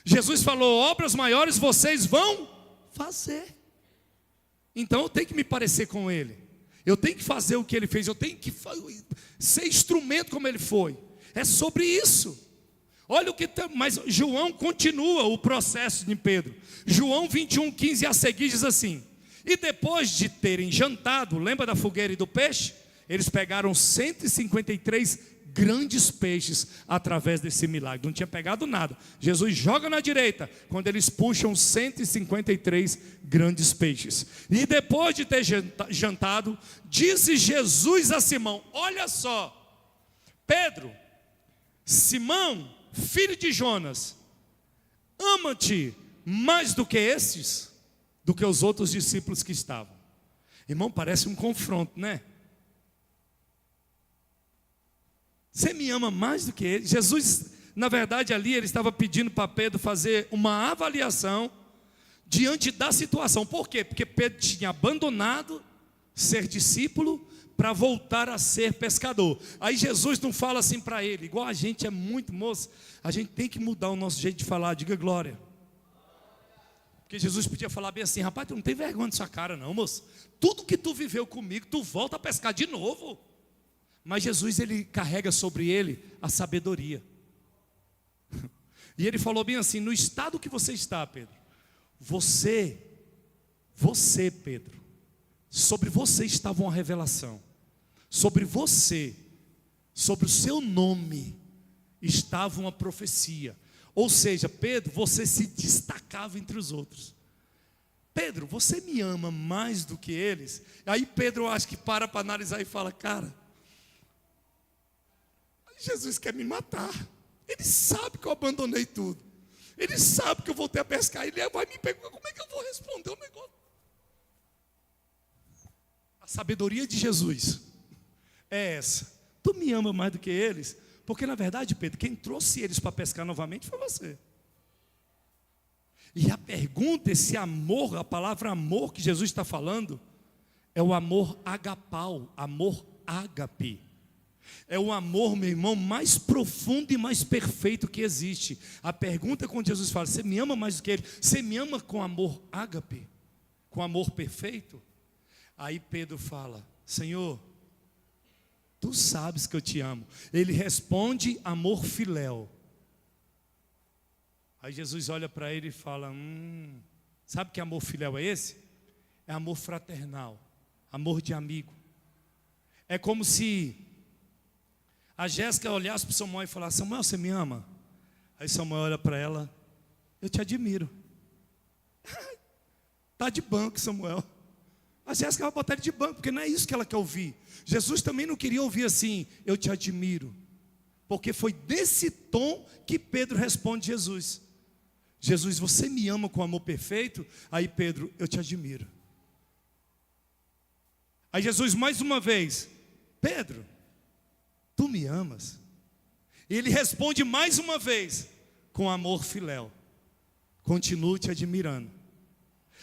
[SPEAKER 1] Jesus falou: obras maiores vocês vão fazer. Então eu tenho que me parecer com Ele, eu tenho que fazer o que Ele fez, eu tenho que ser instrumento como Ele foi. É sobre isso. Olha o que mas João continua o processo de Pedro. João 21:15 a seguir diz assim: e depois de terem jantado, lembra da fogueira e do peixe? Eles pegaram 153 grandes peixes através desse milagre. Não tinha pegado nada. Jesus joga na direita, quando eles puxam 153 grandes peixes. E depois de ter jantado, disse Jesus a Simão: olha só, Pedro, Simão, filho de Jonas, ama-te mais do que estes, do que os outros discípulos que estavam. Irmão, parece um confronto, né? Você me ama mais do que ele? Jesus, na verdade, ali ele estava pedindo para Pedro fazer uma avaliação diante da situação. Por quê? Porque Pedro tinha abandonado ser discípulo para voltar a ser pescador. Aí Jesus não fala assim para ele, igual a gente é muito moço, a gente tem que mudar o nosso jeito de falar. Diga glória. Porque Jesus podia falar bem assim: rapaz, tu não tem vergonha de sua cara não, moço. Tudo que tu viveu comigo, tu volta a pescar de novo. Mas Jesus, ele carrega sobre ele a sabedoria. E ele falou bem assim: no estado que você está, Pedro, você, Pedro, sobre você estava uma revelação. Sobre você, sobre o seu nome, estava uma profecia. Ou seja, Pedro, você se destacava entre os outros. Pedro, você me ama mais do que eles? Aí Pedro, eu acho que para analisar e fala: cara, Jesus quer me matar. Ele sabe que eu abandonei tudo. Ele sabe que eu voltei a pescar. Ele vai me perguntar, como é que eu vou responder o negócio? A sabedoria de Jesus é essa. Tu me ama mais do que eles? Porque na verdade, Pedro, quem trouxe eles para pescar novamente foi você. E a pergunta, esse amor, a palavra amor que Jesus está falando, é o amor agapau, amor ágape. É o amor, meu irmão, mais profundo e mais perfeito que existe. A pergunta é quando Jesus fala, você me ama mais do que ele? Você me ama com amor ágape? Com amor perfeito? Aí Pedro fala, Senhor, tu sabes que eu te amo. Ele responde amor filéu. Aí Jesus olha para ele e fala, sabe que amor filéu é esse? É amor fraternal, amor de amigo. É como se a Jéssica olhasse para o Samuel e falasse, Samuel, você me ama? Aí Samuel olha para ela, eu te admiro. Está de banco, Samuel. A Jéssica vai botar ele de banco, porque não é isso que ela quer ouvir. Jesus também não queria ouvir assim, eu te admiro. Porque foi desse tom que Pedro responde Jesus. Jesus, você me ama com amor perfeito? Aí Pedro, eu te admiro. Aí Jesus mais uma vez, Pedro, tu me amas? E ele responde mais uma vez, com amor filéu, continuo te admirando.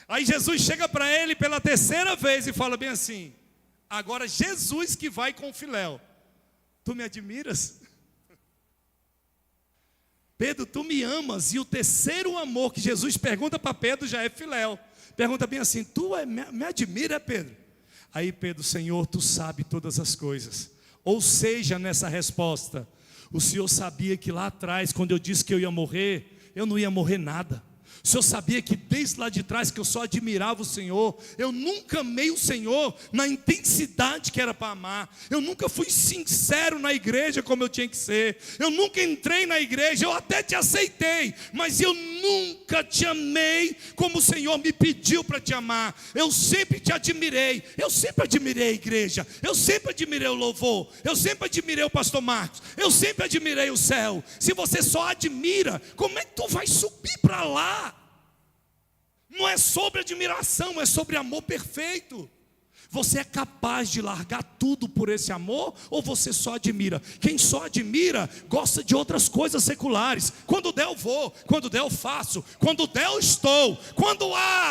[SPEAKER 1] Aí Jesus chega para ele pela terceira vez e fala bem assim, agora Jesus que vai com filéu, tu me admiras? Pedro, tu me amas? E o terceiro amor que Jesus pergunta para Pedro já é filéu. Pergunta bem assim, me admira, Pedro? Aí Pedro, Senhor, tu sabe todas as coisas. Ou seja, nessa resposta, o Senhor sabia que lá atrás, quando eu disse que eu ia morrer, eu não ia morrer nada. O Senhor sabia que desde lá de trás que eu só admirava o Senhor. Eu nunca amei o Senhor na intensidade que era para amar. Eu nunca fui sincero na igreja como eu tinha que ser. Eu nunca entrei na igreja, eu até te aceitei, mas eu nunca te amei como o Senhor me pediu para te amar. Eu sempre te admirei. Eu sempre admirei a igreja. Eu sempre admirei o louvor. Eu sempre admirei o pastor Marcos. Eu sempre admirei o céu. Se você só admira, como é que tu vai subir para lá? Não é sobre admiração, é sobre amor perfeito. Você é capaz de largar tudo por esse amor? Ou você só admira? Quem só admira, gosta de outras coisas seculares. Quando der eu vou, quando der eu faço, quando der eu estou, quando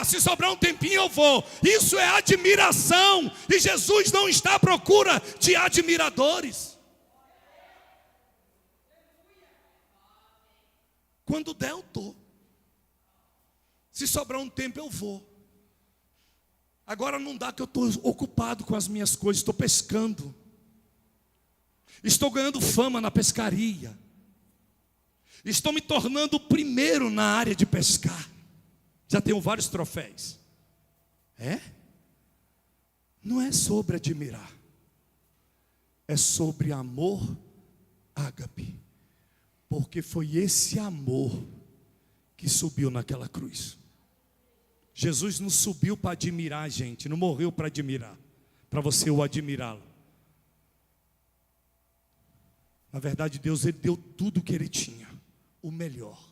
[SPEAKER 1] se sobrar um tempinho eu vou. Isso é admiração. E Jesus não está à procura de admiradores. Quando der eu estou. Se sobrar um tempo eu vou. Agora não dá que eu estou ocupado com as minhas coisas, estou pescando. Estou ganhando fama na pescaria. Estou me tornando o primeiro na área de pescar. Já tenho vários troféus. Não é sobre admirar. É sobre amor ágape. Porque foi esse amor que subiu naquela cruz. Jesus não subiu para admirar a gente, não morreu para admirar, para você o admirá-lo. Na verdade, Deus, Ele deu tudo o que Ele tinha, o melhor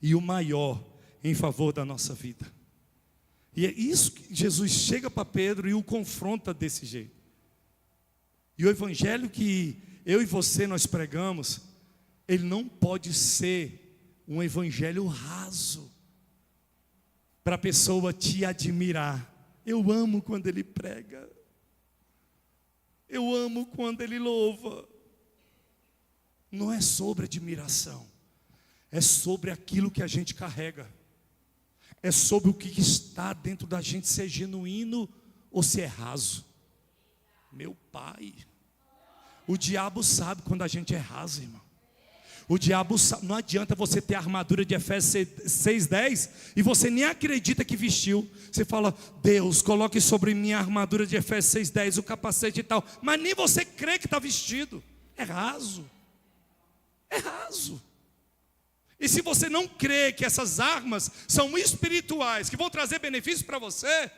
[SPEAKER 1] e o maior em favor da nossa vida. E é isso que Jesus chega para Pedro e o confronta desse jeito. E o evangelho que eu e você nós pregamos, ele não pode ser um evangelho raso, para a pessoa te admirar. Eu amo quando ele prega. Eu amo quando ele louva. Não é sobre admiração. É sobre aquilo que a gente carrega. É sobre o que está dentro da gente, se é genuíno ou se é raso. Meu pai. O diabo sabe quando a gente é raso, irmão. O diabo sabe, não adianta você ter a armadura de Efésios 6:10 e você nem acredita que vestiu. Você fala, Deus, coloque sobre mim a armadura de Efésios 6:10, o capacete e tal. Mas nem você crê que está vestido. É raso. É raso. E se você não crê que essas armas são espirituais, que vão trazer benefícios para você,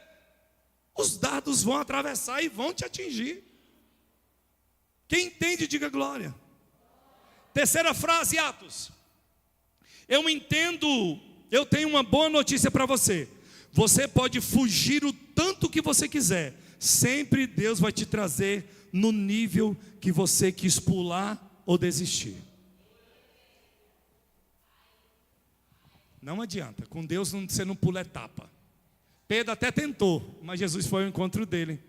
[SPEAKER 1] os dardos vão atravessar e vão te atingir. Quem entende, diga glória. Terceira frase, Atos. Eu entendo, eu tenho uma boa notícia para você. Você pode fugir o tanto que você quiser. Sempre Deus vai te trazer no nível que você quis pular ou desistir. Não adianta, com Deus você não pula etapa. Pedro até tentou, mas Jesus foi ao encontro dele.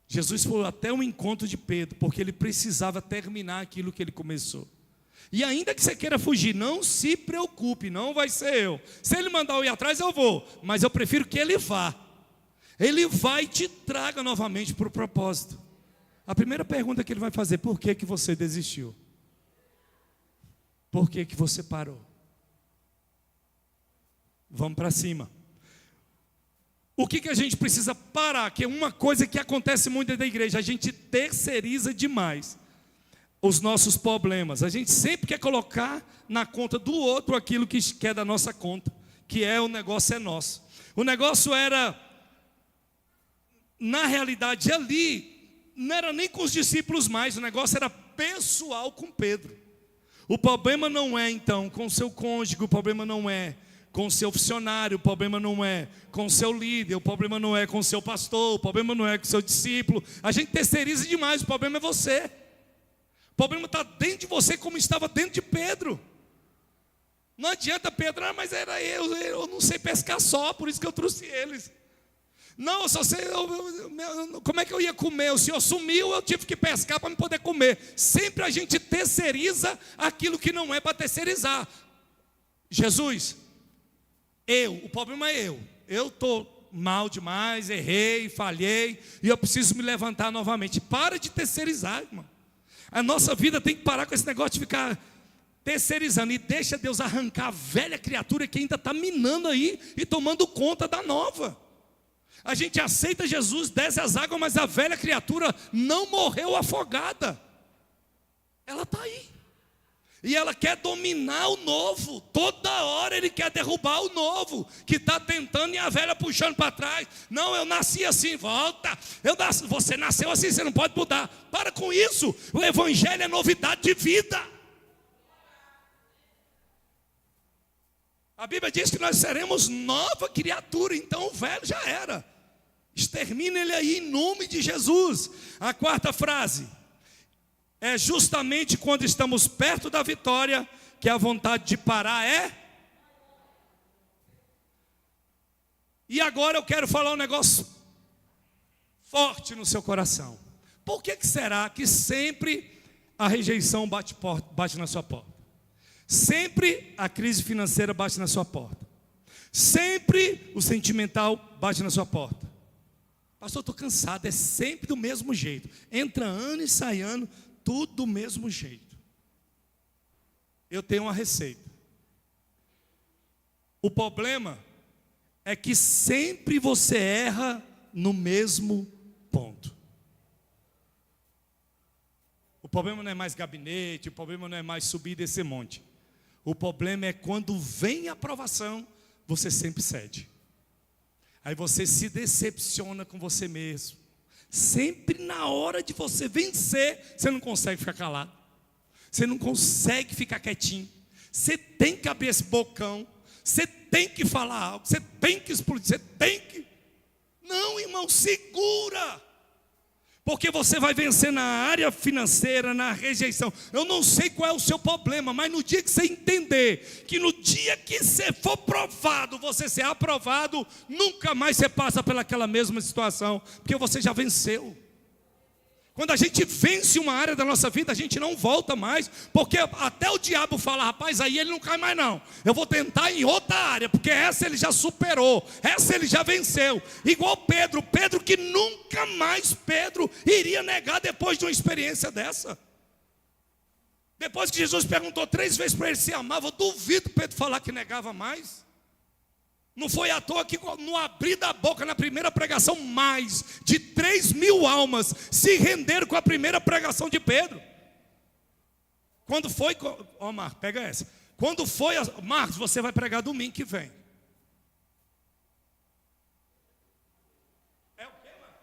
[SPEAKER 1] Jesus foi até o encontro de Pedro, porque ele precisava terminar aquilo que ele começou. E ainda que você queira fugir, não se preocupe, não vai ser eu. Se ele mandar eu ir atrás, eu vou, mas eu prefiro que ele vá. Ele vai e te traga novamente para o propósito. A primeira pergunta que ele vai fazer: por que que você desistiu? Por que que você parou? Vamos para cima. O que a gente precisa parar? Que é uma coisa que acontece muito dentro da igreja: a gente terceiriza demais os nossos problemas. A gente sempre quer colocar na conta do outro aquilo que quer da nossa conta, que é o negócio é nosso. O negócio era, na realidade ali, não era nem com os discípulos mais, o negócio era pessoal com Pedro. O problema não é então com o seu cônjuge, o problema não é com o seu funcionário, o problema não é com o seu líder, o problema não é com o seu pastor, o problema não é com o seu discípulo. A gente terceiriza demais, o problema é você. O problema está dentro de você, como estava dentro de Pedro. Não adianta Pedro: mas era eu não sei pescar só, por isso que eu trouxe eles. Não, eu só sei, como é que eu ia comer? O Senhor sumiu, eu tive que pescar para me poder comer. Sempre a gente terceiriza aquilo que não é para terceirizar. Jesus, o problema é eu estou mal demais, errei, falhei, e eu preciso me levantar novamente. Para de terceirizar, irmão. A nossa vida tem que parar com esse negócio de ficar terceirizando, e deixa Deus arrancar a velha criatura que ainda está minando aí e tomando conta da nova. A gente aceita Jesus, desce as águas, mas a velha criatura não morreu afogada. Ela está aí. E ela quer dominar o novo. Toda hora ele quer derrubar o novo, que está tentando, e a velha puxando para trás. Não, eu nasci assim, volta. Você nasceu assim, você não pode mudar. Para com isso. O evangelho é novidade de vida. A Bíblia diz que nós seremos nova criatura. Então o velho já era. Extermina ele aí em nome de Jesus. A quarta frase: é justamente quando estamos perto da vitória que a vontade de parar é. E agora eu quero falar um negócio forte no seu coração. Por que será que sempre a rejeição bate na sua porta? Sempre a crise financeira bate na sua porta. Sempre o sentimental bate na sua porta. Pastor, eu estou cansado, é sempre do mesmo jeito. Entra ano e sai ano, tudo do mesmo jeito. Eu tenho uma receita. O problema é que sempre você erra no mesmo ponto. O problema não é mais gabinete, o problema não é mais subir e descer monte. O problema é quando vem a aprovação, você sempre cede. Aí você se decepciona com você mesmo. Sempre na hora de você vencer, você não consegue ficar calado. Você não consegue ficar quietinho. Você tem que abrir esse bocão. Você tem que falar algo. Você tem que explodir. Você tem que... Não, irmão, segura. Porque você vai vencer na área financeira, na rejeição. Eu não sei qual é o seu problema, mas no dia que você entender que no dia que você for provado, você ser aprovado, nunca mais você passa pelaquela mesma situação, porque você já venceu. Quando a gente vence uma área da nossa vida, a gente não volta mais, porque até o diabo fala: rapaz, aí ele não cai mais não, eu vou tentar em outra área, porque essa ele já superou, essa ele já venceu. Igual Pedro que nunca mais Pedro iria negar depois de uma experiência dessa. Depois que Jesus perguntou 3 vezes para ele se amava, eu duvido Pedro falar que negava mais. Não foi à toa que no abrir da boca na primeira pregação, mais de 3.000 almas se renderam com a primeira pregação de Pedro. Quando foi, Marcos, pega essa. Quando foi, Marcos, você vai pregar domingo que vem. É o quê, Marcos?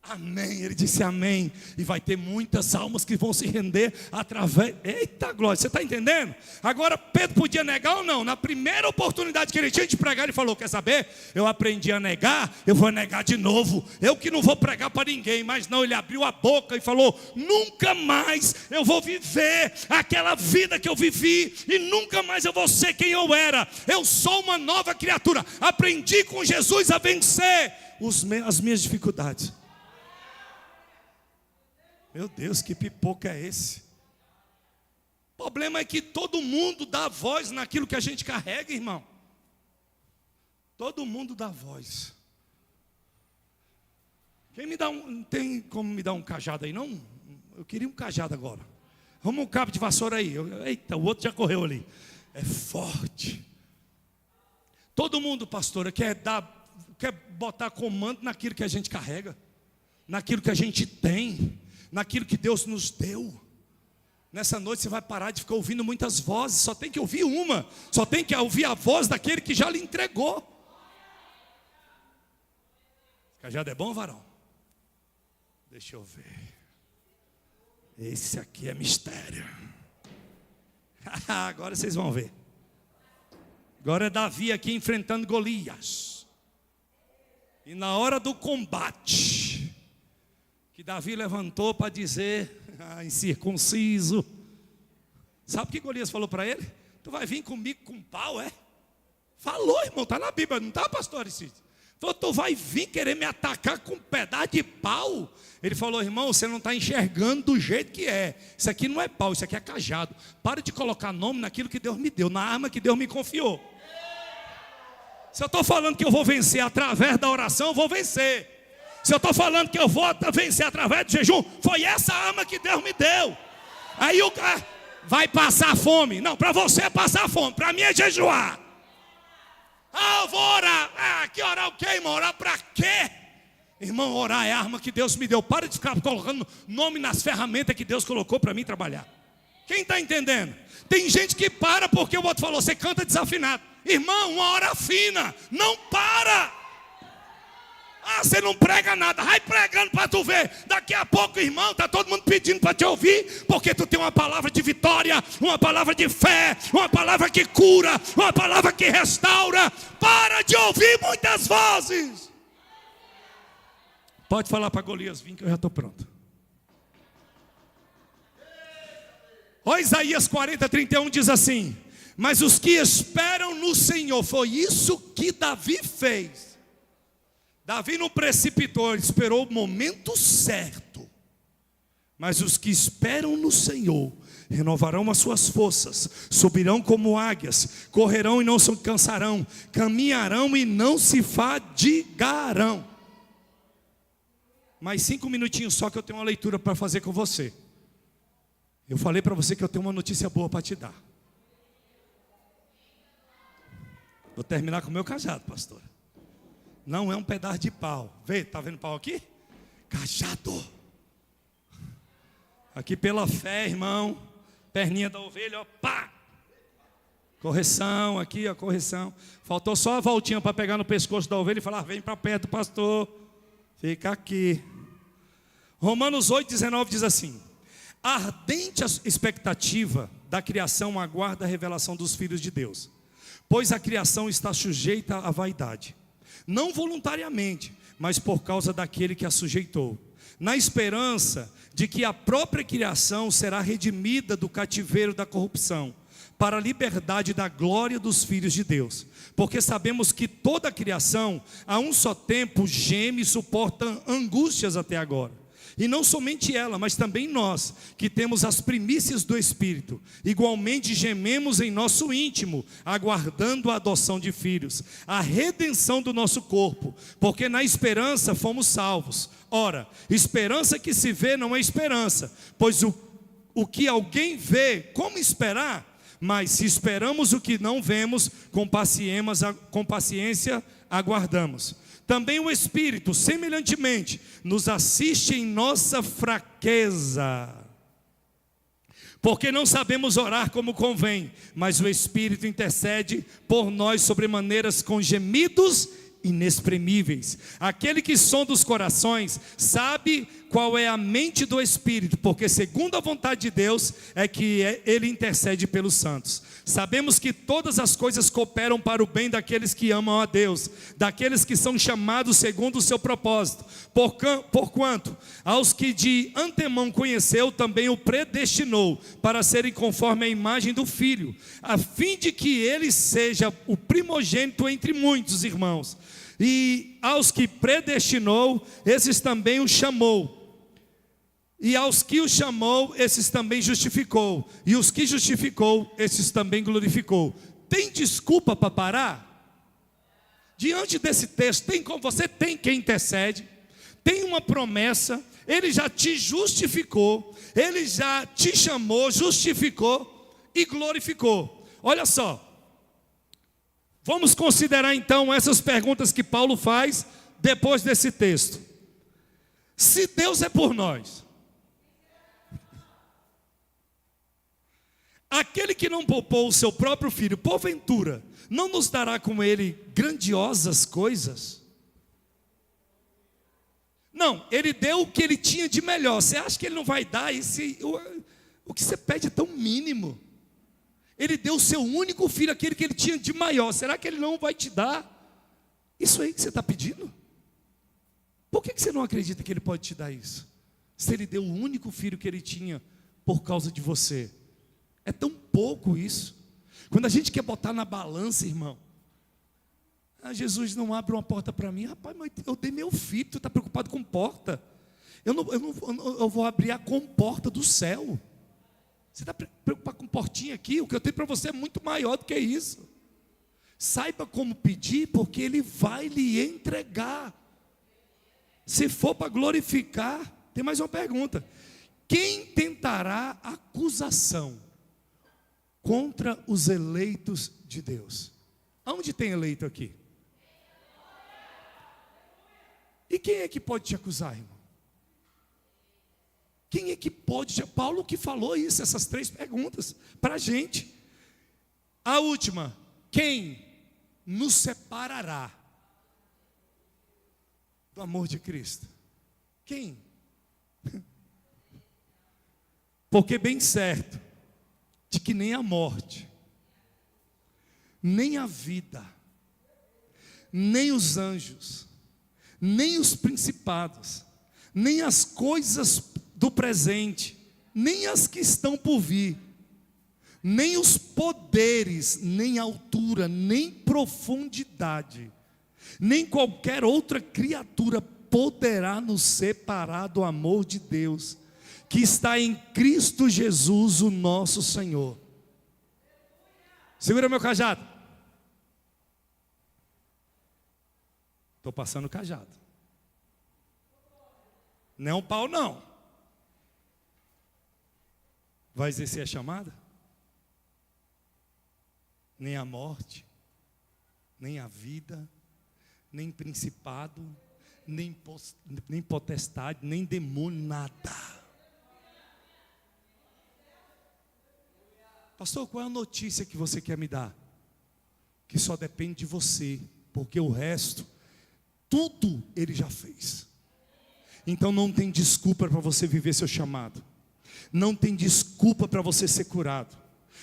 [SPEAKER 1] Amém, ele disse amém. E vai ter muitas almas que vão se render através. Eita glória, você está entendendo? Agora Pedro podia negar ou não? Na primeira oportunidade que ele tinha de pregar, ele falou: quer saber? Eu aprendi a negar, eu vou negar de novo. Eu que não vou pregar para ninguém. Mas não, ele abriu a boca e falou: nunca mais eu vou viver aquela vida que eu vivi, e nunca mais eu vou ser quem eu era. Eu sou uma nova criatura. Aprendi com Jesus a vencer as minhas dificuldades. Meu Deus, que pipoca é esse? O problema é que todo mundo dá voz naquilo que a gente carrega, irmão. Todo mundo dá voz. Quem me dá tem como me dar um cajado aí, não? Eu queria um cajado agora. Vamos um cabo de vassoura aí. Eita, o outro já correu ali. É forte. Todo mundo, pastora, quer botar comando naquilo que a gente carrega, naquilo que a gente tem, naquilo que Deus nos deu. Nessa noite você vai parar de ficar ouvindo muitas vozes. Só tem que ouvir uma. Só tem que ouvir a voz daquele que já lhe entregou. Cajado é bom, varão? Deixa eu ver. Esse aqui é mistério. Agora vocês vão ver. Agora é Davi aqui enfrentando Golias. E na hora do combate, que Davi levantou para dizer: incircunciso. Sabe o que Golias falou para ele? Tu vai vir comigo com pau, é? Falou, irmão, está na Bíblia, não está, pastor Aricídio? Falou: tu vai vir querer me atacar com um pedaço de pau? Ele falou: irmão, você não está enxergando do jeito que é. Isso aqui não é pau, isso aqui é cajado. Para de colocar nome naquilo que Deus me deu, na arma que Deus me confiou. Se eu estou falando que eu vou vencer através da oração, eu vou vencer. Se eu estou falando que eu vou vencer através do jejum, foi essa arma que Deus me deu. Aí o cara vai passar fome. Não, para você é passar fome, para mim é jejuar. Eu vou orar. Que orar o quê, irmão? Orar para quê? Irmão, orar é a arma que Deus me deu. Para de ficar colocando nome nas ferramentas que Deus colocou para mim trabalhar. Quem está entendendo? Tem gente que para porque o outro falou: você canta desafinado. Irmão, uma hora fina, não para. Você não prega nada, vai pregando para tu ver. Daqui a pouco, irmão, está todo mundo pedindo para te ouvir, porque tu tem uma palavra de vitória, uma palavra de fé, uma palavra que cura, uma palavra que restaura. Para de ouvir muitas vozes. Pode falar para Golias vir, que eu já estou pronto. Isaías 40:31 diz assim: mas os que esperam no Senhor, foi isso que Davi fez. Davi não precipitou, ele esperou o momento certo. Mas os que esperam no Senhor renovarão as suas forças, subirão como águias, correrão e não se cansarão, caminharão e não se fadigarão. Mais 5 minutinhos só, que eu tenho uma leitura para fazer com você. Eu falei para você que eu tenho uma notícia boa para te dar. Vou terminar com o meu cajado, pastor. Não é um pedaço de pau. Vê, está vendo pau aqui? Cajado. Aqui pela fé, irmão. Perninha da ovelha, ó, pá. Correção, aqui, ó, correção. Faltou só a voltinha para pegar no pescoço da ovelha e falar: vem para perto, pastor. Fica aqui. Romanos 8:19 diz assim: a ardente expectativa da criação aguarda a revelação dos filhos de Deus. Pois a criação está sujeita à vaidade, não voluntariamente, mas por causa daquele que a sujeitou, na esperança de que a própria criação será redimida do cativeiro da corrupção, para a liberdade da glória dos filhos de Deus. Porque sabemos que toda a criação, a um só tempo, geme e suporta angústias até agora. E não somente ela, mas também nós, que temos as primícias do Espírito, igualmente gememos em nosso íntimo, aguardando a adoção de filhos, a redenção do nosso corpo, porque na esperança fomos salvos. Ora, esperança que se vê não é esperança, pois o que alguém vê, como esperar? Mas se esperamos o que não vemos, com paciência aguardamos. Também o Espírito, semelhantemente, nos assiste em nossa fraqueza, porque não sabemos orar como convém, mas o Espírito intercede por nós sobremaneiras com gemidos inexprimíveis. Aquele que sonda os corações sabe qual é a mente do Espírito, porque segundo a vontade de Deus é que Ele intercede pelos santos. Sabemos que todas as coisas cooperam para o bem daqueles que amam a Deus, daqueles que são chamados segundo o seu propósito. Porquanto, aos que de antemão conheceu, também o predestinou para serem conforme a imagem do Filho, a fim de que ele seja o primogênito entre muitos irmãos. E aos que predestinou, esses também o chamou. E aos que o chamou, esses também justificou. E os que justificou, esses também glorificou. Tem desculpa para parar? Diante desse texto, você tem quem intercede, tem uma promessa, Ele já te justificou, Ele já te chamou, justificou e glorificou. Olha só, vamos considerar então essas perguntas que Paulo faz depois desse texto. Se Deus é por nós, aquele que não poupou o seu próprio filho, porventura, não nos dará com ele grandiosas coisas? Não, ele deu o que ele tinha de melhor. Você acha que ele não vai dar o que você pede é tão mínimo? Ele deu o seu único filho, aquele que ele tinha de maior. Será que ele não vai te dar isso aí que você está pedindo? Por que você não acredita que ele pode te dar isso? Se ele deu o único filho que ele tinha por causa de você. É tão pouco isso. Quando a gente quer botar na balança, irmão, Jesus não abre uma porta para mim. Rapaz, mas eu dei meu filho, tu está preocupado com porta? Eu vou abrir a comporta do céu. Você está preocupado com portinha aqui? O que eu tenho para você é muito maior do que isso. Saiba como pedir, porque Ele vai lhe entregar. Se for para glorificar, tem mais uma pergunta. Quem tentará acusação contra os eleitos de Deus? Aonde tem eleito aqui? E quem é que pode te acusar, irmão? Quem é que pode? Paulo que falou isso, essas 3 perguntas para a gente. A última: quem nos separará do amor de Cristo? Quem? Porque bem certo de que nem a morte, nem a vida, nem os anjos, nem os principados, nem as coisas do presente, nem as que estão por vir, nem os poderes, nem altura, nem profundidade, nem qualquer outra criatura poderá nos separar do amor de Deus, que está em Cristo Jesus, o nosso Senhor. Segura meu cajado. Estou passando o cajado. Não é um pau, não. Vai exercer a chamada? Nem a morte, nem a vida, nem principado, nem potestade, nem demônio, nada. Pastor, qual é a notícia que você quer me dar? Que só depende de você, porque o resto, tudo Ele já fez. Então não tem desculpa para você viver seu chamado. Não tem desculpa para você ser curado.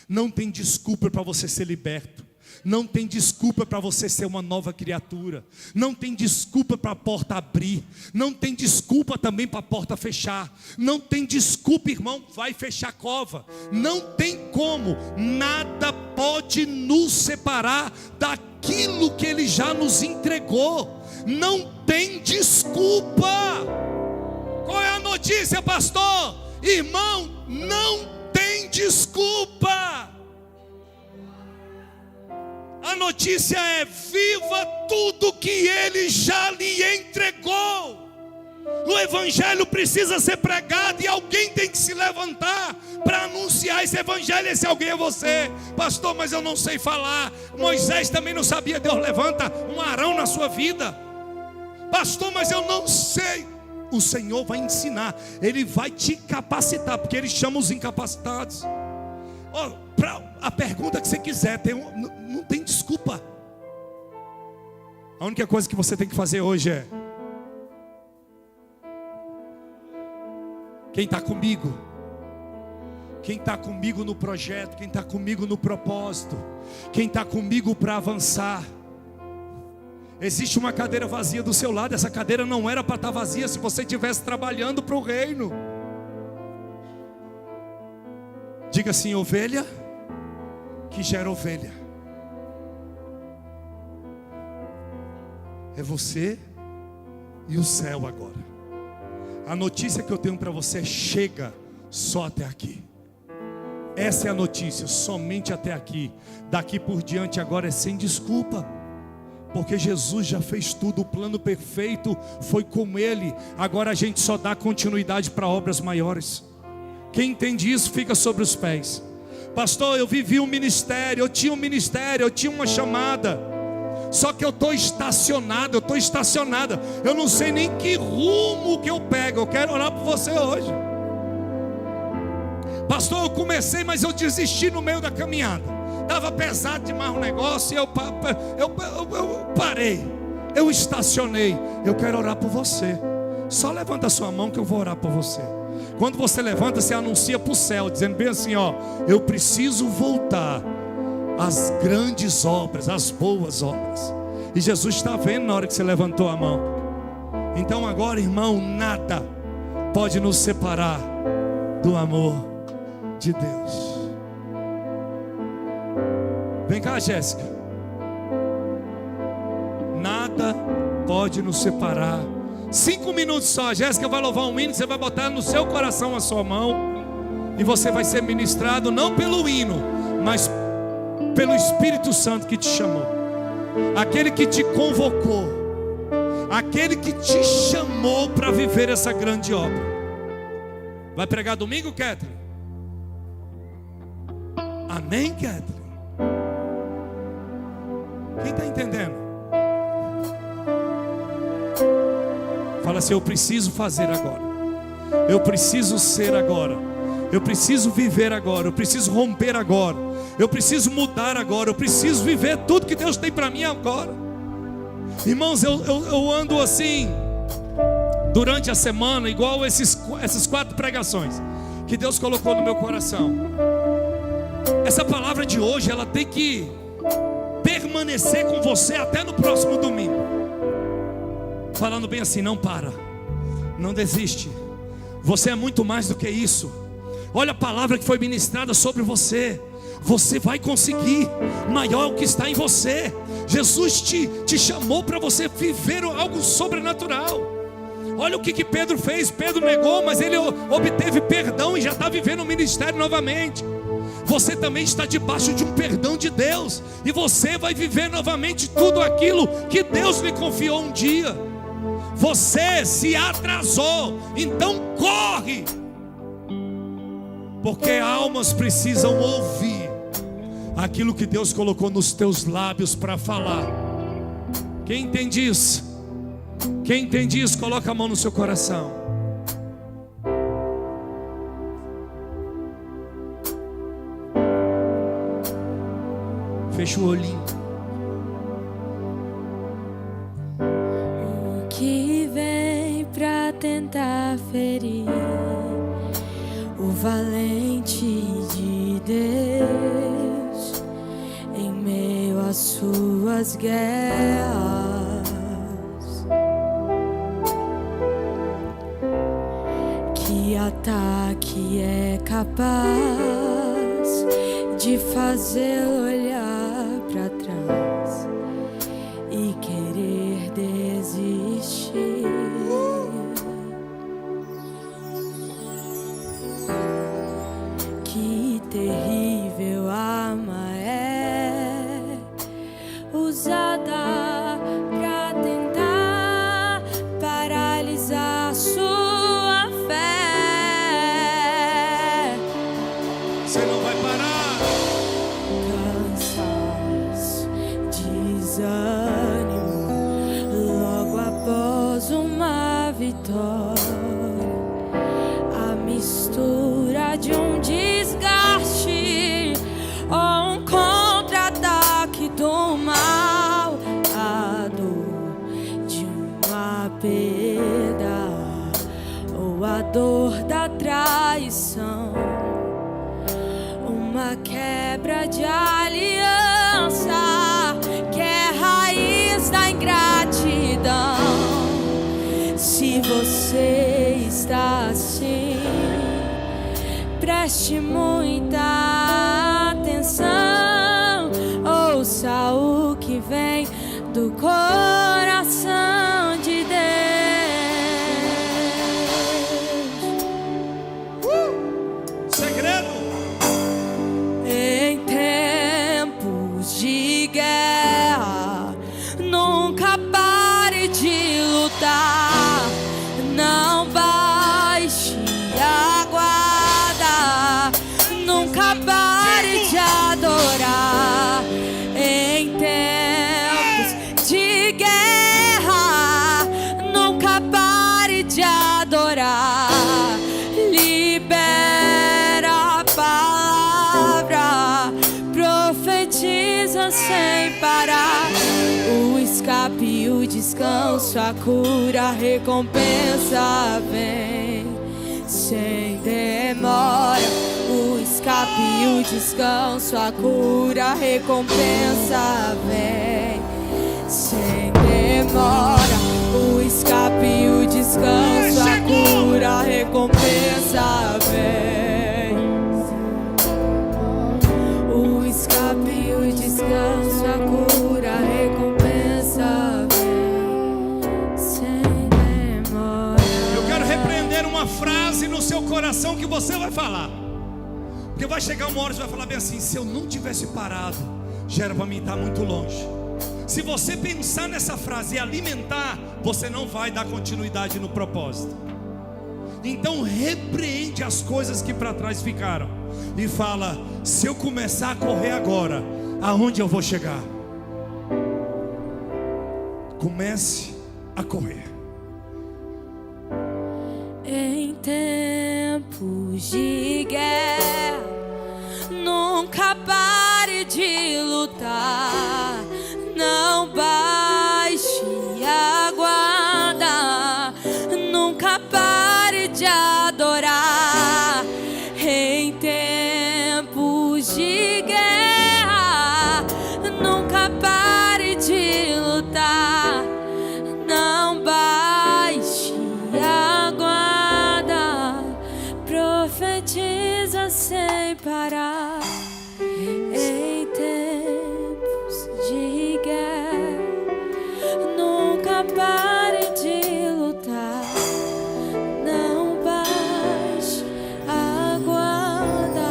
[SPEAKER 1] Não tem desculpa para você ser liberto. Não tem desculpa para você ser uma nova criatura. Não tem desculpa para a porta abrir. Não tem desculpa também para a porta fechar. Não tem desculpa, irmão, vai fechar a cova. Não tem como. Nada pode nos separar daquilo que Ele já nos entregou. Não tem desculpa. Qual é a notícia, pastor? Irmão, não tem desculpa. A notícia é: viva tudo que Ele já lhe entregou. O Evangelho precisa ser pregado e alguém tem que se levantar para anunciar esse Evangelho. Esse alguém é você. Pastor, mas eu não sei falar. Moisés também não sabia. Deus levanta um Arão na sua vida. Pastor, mas eu não sei. O Senhor vai ensinar. Ele vai te capacitar, porque Ele chama os incapacitados. A pergunta que você quiser, não tem desculpa. A única coisa que você tem que fazer hoje é: quem está comigo? Quem está comigo no projeto? Quem está comigo no propósito? Quem está comigo para avançar? Existe uma cadeira vazia do seu lado. Essa cadeira não era para estar vazia se você estivesse trabalhando para o reino. Diga assim: ovelha que gera ovelha. É você e o céu agora. A notícia que eu tenho para você é: chega só até aqui. Essa é a notícia, somente até aqui. Daqui por diante agora é sem desculpa, porque Jesus já fez tudo, o plano perfeito foi com Ele. Agora a gente só dá continuidade para obras maiores. Quem entende isso fica sobre os pés. Pastor, eu vivi um ministério, eu tinha um ministério, eu tinha uma chamada, só que eu estou estacionado, eu estou estacionada. Eu não sei nem que rumo que eu pego. Eu quero orar por você hoje. Pastor, eu comecei, mas eu desisti no meio da caminhada. Estava pesado demais o negócio e eu parei. Eu estacionei. Eu quero orar por você. Só levanta a sua mão que eu vou orar por você. Quando você levanta, você anuncia para o céu, dizendo bem assim: ó, eu preciso voltar às grandes obras, às boas obras. E Jesus está vendo na hora que você levantou a mão. Então agora, irmão, nada pode nos separar do amor de Deus. Vem cá, Jéssica. Nada pode nos separar. 5 minutos só. A Jéssica vai louvar um hino. Você vai botar no seu coração a sua mão, e você vai ser ministrado não pelo hino, mas pelo Espírito Santo que te chamou, aquele que te convocou, aquele que te chamou para viver essa grande obra. Vai pregar domingo, Catherine? Amém, Catherine? Quem está entendendo? Fala assim: eu preciso fazer agora, eu preciso ser agora, eu preciso viver agora, eu preciso romper agora, eu preciso mudar agora, eu preciso viver tudo que Deus tem para mim agora. Irmãos, eu ando assim durante a semana, igual essas 4 pregações que Deus colocou no meu coração. Essa palavra de hoje, ela tem que permanecer com você até no próximo domingo. Falando bem assim: não para, não desiste. Você é muito mais do que isso. Olha a palavra que foi ministrada sobre você. Você vai conseguir. Maior é o que está em você. Jesus te chamou para você viver algo sobrenatural. Olha o que Pedro fez. Pedro negou, mas ele obteve perdão e já está vivendo o ministério novamente. Você também está debaixo de um perdão de Deus, e você vai viver novamente tudo aquilo que Deus lhe confiou um dia. Você se atrasou, então corre, porque almas precisam ouvir aquilo que Deus colocou nos teus lábios para falar. Quem entende isso? Quem entende isso, coloca a mão no seu coração. Fecha o olhinho.
[SPEAKER 2] O que vem pra tentar ferir o valente de Deus em meio às suas guerras? Que ataque é capaz de fazê-lo olhar para trás e querer desistir? Que terrível arma é usada para tentar paralisar sua fé.
[SPEAKER 1] Você não vai parar.
[SPEAKER 2] Desânimo logo após uma vitória, a mistura de um desgaste ou um contra-ataque do mal, a dor dor da traição, uma quebra de aliança que é raiz da ingratidão. Se você está assim, preste muita atenção, ouça o que vem do coração de Deus.
[SPEAKER 1] Segredo.
[SPEAKER 2] Em tempos de guerra, nunca pare de lutar, não baixe a guarda, nunca pare de adorar. Em tempos de guerra, nunca pare de adorar. Libera a palavra, profetiza sem parar. O escape e o descanso, a cura, a recompensa vem sem demora. O escape e o descanso, a cura, a recompensa vem sem demora. O escape e o descanso, a cura, a recompensa vem. O escape e o descanso, a cura, a recompensa vem sem demora.
[SPEAKER 1] Eu quero repreender uma frase no seu coração que você vai falar. Porque vai chegar uma hora que você vai falar bem assim: se eu não tivesse parado, já era para mim estar muito longe. Se você pensar nessa frase e alimentar, você não vai dar continuidade no propósito. Então repreende as coisas que para trás ficaram e fala: se eu começar a correr agora, aonde eu vou chegar? Comece a correr.
[SPEAKER 2] Em tempos de guerra, nunca pare de lutar, não baixe a guarda, nunca pare de adorar. Em tempos de guerra, nunca pare de lutar, não baixe a guarda, profetiza sem parar. Em tempos de guerra, nunca pare de lutar, não baixe a guarda,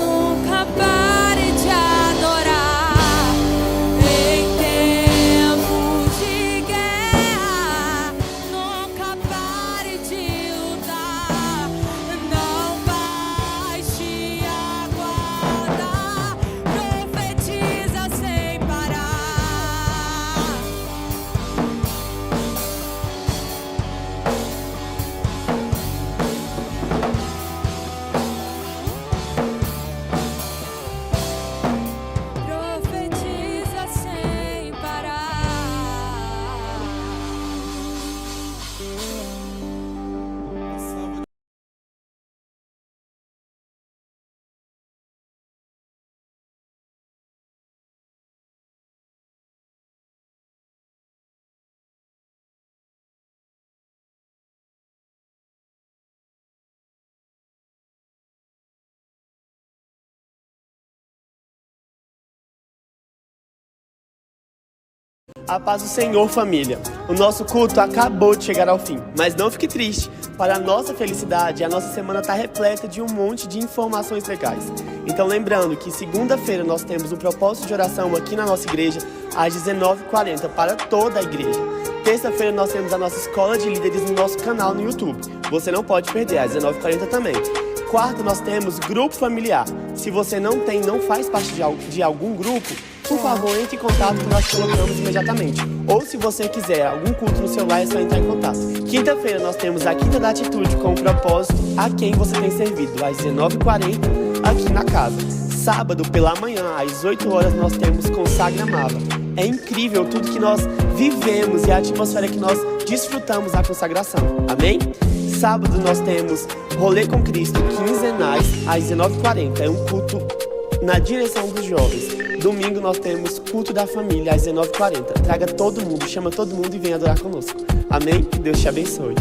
[SPEAKER 2] nunca pare de adorar. Em tempos de guerra, nunca pare de lutar, não baixe a guarda, profetiza sem parar. Profetiza sem parar.
[SPEAKER 3] A paz do Senhor, família. O nosso culto acabou de chegar ao fim, mas não fique triste. Para a nossa felicidade, a nossa semana está repleta de um monte de informações legais. Então lembrando que segunda-feira nós temos um propósito de oração aqui na nossa igreja, às 19h40, para toda a igreja. Terça-feira nós temos a nossa escola de líderes no nosso canal no YouTube. Você não pode perder, às 19h40 também. Quarta, nós temos grupo familiar. Se você não faz parte de algum grupo, por favor, entre em contato que nós colocamos imediatamente. Ou se você quiser algum culto no celular, é só entrar em contato. Quinta-feira nós temos a Quinta da Atitude com o propósito a quem você tem servido, às 19h40, aqui na casa. Sábado, pela manhã, às 8 horas, nós temos Consagra Amava. É incrível tudo que nós vivemos e a atmosfera que nós desfrutamos da consagração. Amém? Sábado nós temos Rolê com Cristo, quinzenais, às 19h40. É um culto na direção dos jovens. Domingo nós temos culto da família, às 19h40. Traga todo mundo, chama todo mundo e venha adorar conosco. Amém? Que Deus te abençoe.